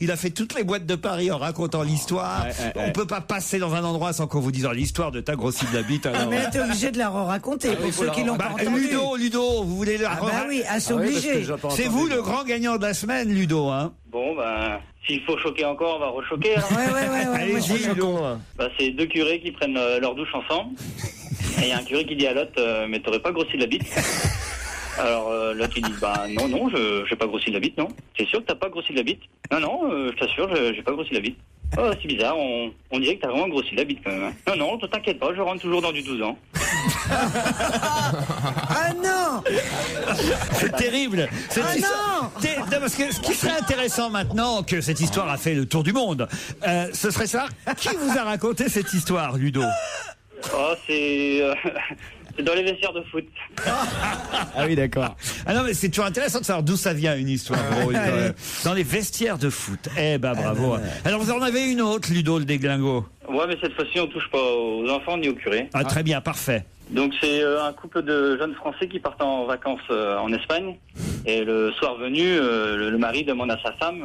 Il a fait toutes les boîtes de Paris en racontant l'histoire. On peut pas passer dans un endroit sans qu'on vous dise l'histoire de ta grossie de la bite. Mais t'es obligé de la raconter pour ceux qui l'ont pas entendu. Ludo, vous voulez la raconter? Bah oui, c'est obligé. C'est vous le grand gagnant de la semaine, Ludo, hein? Bon, ben, s'il faut choquer encore, on va rechoquer. Hein. Ouais. Allez-y, Ludo. Bah, c'est deux curés qui prennent leur douche ensemble. Et il y a un curé qui dit à l'autre, mais t'aurais pas grossi de la bite? Alors l'autre il dit, bah non, j'ai pas grossi de la bite, non. C'est sûr que t'as pas grossi de la bite? Non, je t'assure, j'ai pas grossi de la bite. Oh, c'est bizarre, on dirait que t'as vraiment grossi de la bite quand même. Non, t'inquiète pas, je rentre toujours dans du 12 ans. Ah non! C'est terrible. Non, parce que ce qui serait intéressant maintenant que cette histoire a fait le tour du monde, ce serait ça. Qui vous a raconté cette histoire, Ludo? Oh, c'est dans les vestiaires de foot. Ah oui, d'accord. Ah non, mais c'est toujours intéressant de savoir d'où ça vient une histoire drôle. Dans les vestiaires de foot. Eh ben bravo. Alors vous en avez une autre, Ludo le déglingo? Ouais, mais cette fois-ci on touche pas aux enfants ni aux curés. Ah très bien, parfait. Donc c'est un couple de jeunes Français qui partent en vacances en Espagne. Et le soir venu, le mari demande à sa femme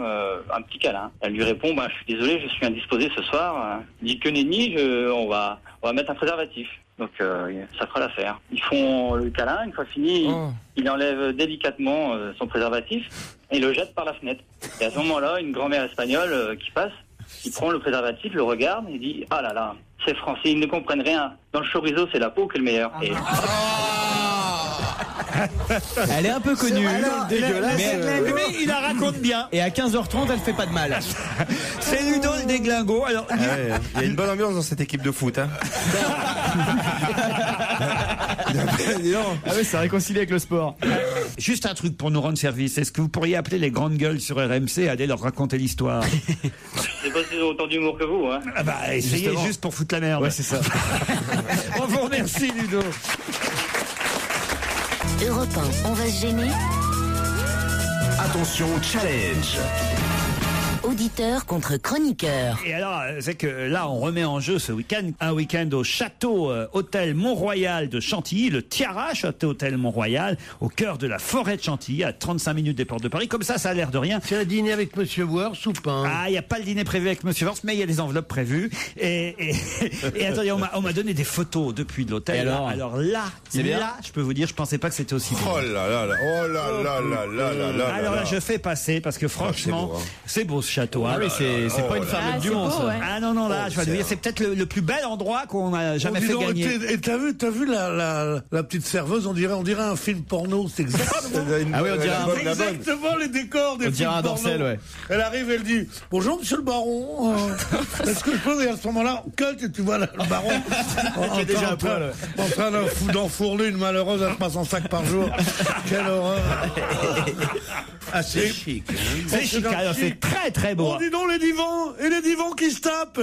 un petit câlin. Elle lui répond, je suis désolé, je suis indisposé ce soir. Il dit que nenni, on va mettre un préservatif. Donc ça fera l'affaire. Ils font le câlin, une fois fini, il enlève délicatement son préservatif et le jette par la fenêtre. Et à ce moment-là, une grand-mère espagnole qui passe, il prend le préservatif, le regarde et dit « Ah là là, ces Français, ils ne comprennent rien. Dans le chorizo, c'est la peau qui est le meilleur. » Et... Elle est un peu connue, dégueulasse, mais il la raconte bien. Et à 15h30, elle fait pas de mal. C'est Ludo le déglingo. Alors, il y a une bonne ambiance dans cette équipe de foot. Hein. Ah ouais, ça réconcilie avec le sport. Juste un truc pour nous rendre service. Est-ce que vous pourriez appeler les grandes gueules sur RMC et aller leur raconter l'histoire? C'est pas si autant d'humour que vous, hein. Ah bah, essayez Justement. juste pour foutre la merde. Ouais, c'est ça. On vous remercie, Ludo. Europe 1, on va se gêner. Attention, challenge. Auditeur contre chroniqueur. Et alors, c'est que là, on remet en jeu ce week-end un week-end au château hôtel Mont-Royal de Chantilly, le Tiara château hôtel Mont-Royal, au cœur de la forêt de Chantilly, à 35 minutes des portes de Paris. Comme ça a l'air de rien. C'est un dîner avec Monsieur Wors ou pas? Ah, il n'y a pas le dîner prévu avec Monsieur Wors, mais il y a des enveloppes prévues. Et attendez, on m'a donné des photos depuis de l'hôtel. Alors là, je peux vous dire, je pensais pas que c'était aussi bien. Oh là là là, oh là là là là là là. Alors là, je fais passer parce que franchement, c'est beau ce château. Ah oui, c'est pas une ferme du monde, ça. Ouais. Ah non, là, je vais le dire, c'est peut-être le plus bel endroit qu'on a jamais fait gagner. Et t'as vu la petite serveuse, on dirait un film porno, c'est exactement. Ah oui, on dirait exactement les décors des films porno. Dorsel, ouais. Elle arrive, elle dit bonjour monsieur le baron. Est-ce que je peux? Et à ce moment-là, cut, et tu vois le baron en train d'enfourner une malheureuse à 300 sacs par jour. Quelle horreur. Assez chic. C'est chic, alors c'est très très beau. Oh, dis donc les divans qui se tapent.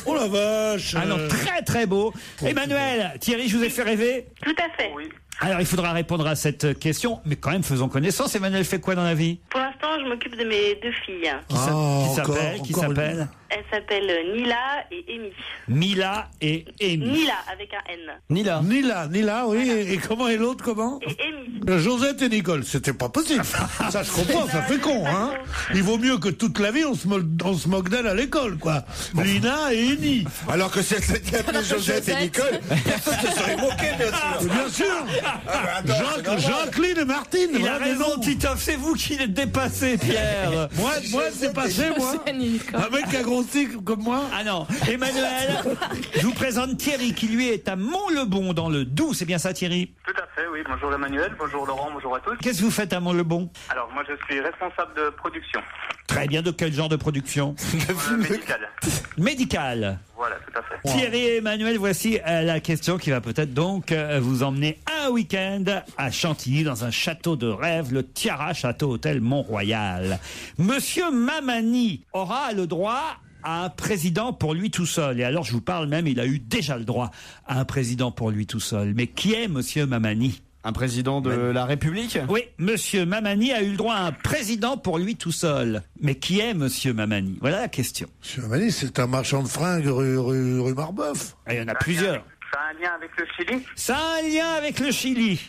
Oh la vache. Ah non, très très beau. Emmanuel, Thierry, je vous ai fait rêver? Tout à fait. Oui. Alors il faudra répondre à cette question, mais quand même faisons connaissance. Emmanuel fait quoi dans la vie? Pour l'instant, je m'occupe de mes deux filles. Qui s'appelle Elles s'appellent Nila et Amy. Mila et Amy. Nila avec un N. Nila, oui. Voilà. Et comment est l'autre, comment? Et Amy. Josette et Nicole, c'était pas possible. Ça, je comprends, ça fait con, hein. Il vaut mieux que toute la vie, on se moque d'elle à l'école, quoi. Lina et Eni. Alors que si elle s'était appelée Josette et Nicole, personne ne se serait moqué, bien sûr. Jacqueline et Martine. Il a raison, Titoff, c'est vous qui l'êtes dépassé, Pierre. Moi, c'est passé, moi. Un mec qui a grossi comme moi. Ah non. Emmanuel, je vous présente Thierry, qui lui est à Mont-le-Bon, dans le Doubs. C'est bien ça, Thierry? Tout à fait, oui. Bonjour Emmanuel, bonjour Laurent, bonjour à tous. Qu'est-ce que vous faites à Mont-le-Bon? Alors, moi, je suis responsable de production. Très bien, de quel genre de production? Médicale. Médicale. Voilà, tout à fait. Thierry et Emmanuel, voici la question qui va peut-être donc vous emmener un week-end à Chantilly, dans un château de rêve, le Tiara Château Hôtel Mont-Royal. Monsieur Mamani aura le droit à un président pour lui tout seul. Et alors, je vous parle même, il a eu déjà le droit à un président pour lui tout seul. Mais qui est Monsieur Mamani? Un président de la République? Oui, Monsieur Mamani a eu le droit à un président pour lui tout seul. Mais qui est Monsieur Mamani? Voilà la question. Monsieur Mamani, c'est un marchand de fringues rue Marbeuf. Il y en a plusieurs. Ça a un lien avec le Chili? Ça a un lien avec le Chili.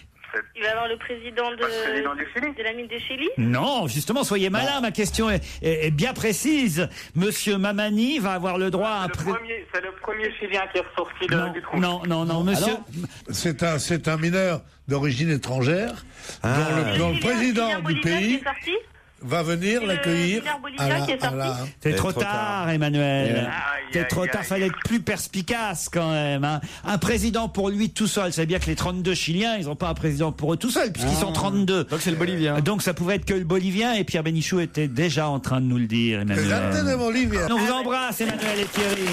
Il va y avoir le président de la mine de Chili? Non, justement, soyez malin, ma question est bien précise. Monsieur Mamani va avoir le droit à... C'est le premier Chilien qui est ressorti du trou. Non, monsieur... C'est un mineur d'origine étrangère dont le président du pays va venir l'accueillir. C'est trop tard, Emmanuel. C'est trop tard, fallait être plus perspicace quand même. Hein. Un président pour lui tout seul. C'est bien que les 32 Chiliens, ils n'ont pas un président pour eux tout seuls, puisqu'ils sont 32. Donc c'est le Bolivien. Donc ça pouvait être que le Bolivien, et Pierre Bénichou était déjà en train de nous le dire, Emmanuel. Le Bolivien. On vous embrasse, Emmanuel et Thierry.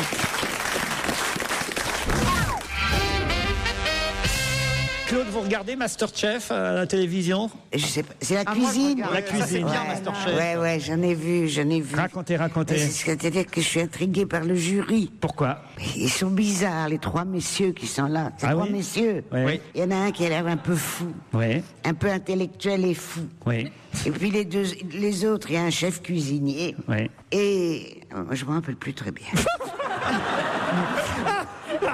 Claude, vous regardez Masterchef à la télévision? Je sais pas, c'est la cuisine. La cuisine. Ouais, Masterchef. Ouais, j'en ai vu. Racontez. C'est-à-dire que je suis intriguée par le jury. Pourquoi? Ils sont bizarres, les trois messieurs qui sont là. Ces trois messieurs. Oui. Il y en a un qui a l'air un peu fou. Oui. Un peu intellectuel et fou. Oui. Et puis les autres, il y a un chef cuisinier. Oui. Et je me rappelle plus très bien.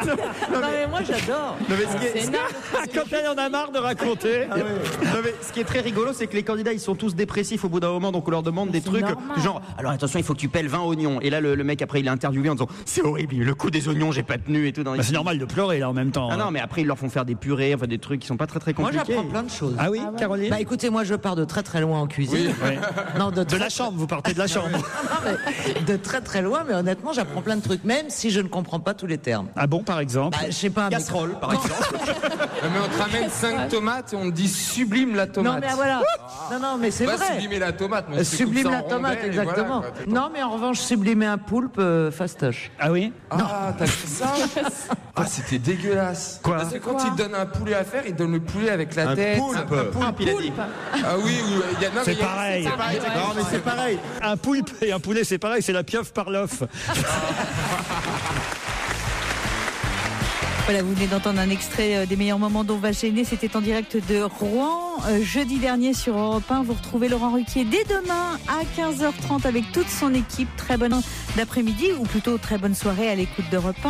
Non mais moi j'adore. Non, mais ce qui est- C'est énorme. Quand elle en a marre de raconter. Non, mais ce qui est très rigolo, c'est que les candidats ils sont tous dépressifs au bout d'un moment, donc on leur demande des trucs normal. du genre alors attention, il faut que tu pèles 20 oignons. Et là le mec après il est interviewé en disant c'est horrible, le coup des oignons, j'ai pas tenu et tout. Bah, c'est normal de pleurer là en même temps. Ah non, mais après ils leur font faire des purées, enfin des trucs qui sont pas très Moi compliqués. j'apprends plein de choses. Ah oui, Caroline. Bah écoutez, moi je pars de très très loin en cuisine. Oui. Non, De la chambre, vous partez de la chambre. Non, mais de très très loin, mais honnêtement j'apprends plein de trucs, même si je ne comprends pas tous les termes. Ah bon, par exemple? Bah, je sais pas. Casserole, par exemple. Mais on te ramène 5 tomates et on te dit sublime la tomate. Non mais voilà. Non mais c'est Pas vrai. sublimer la tomate, mais Sublime la tomate, exactement. Non mais en revanche sublimer un poulpe, fastoche. Ah oui? Ah, t'as fait ça? Ah, c'était dégueulasse. Quoi? Parce que quand il te donne un poulet à faire, il donne le poulet avec la tête. poulpe. Un poulpe, il a dit. Ah oui, il y a, non, mais C'est il y a- pareil. c'est pareil. Non, mais c'est pareil. Un poulpe et un poulet, c'est pareil, c'est la pieuvre par l'œuf. Voilà, vous venez d'entendre un extrait des meilleurs moments d'On va gêner. C'était en direct de Rouen, jeudi dernier sur Europe 1. Vous retrouvez Laurent Ruquier dès demain à 15h30 avec toute son équipe. Très bonne d'après-midi, ou plutôt très bonne soirée à l'écoute d'Europe 1.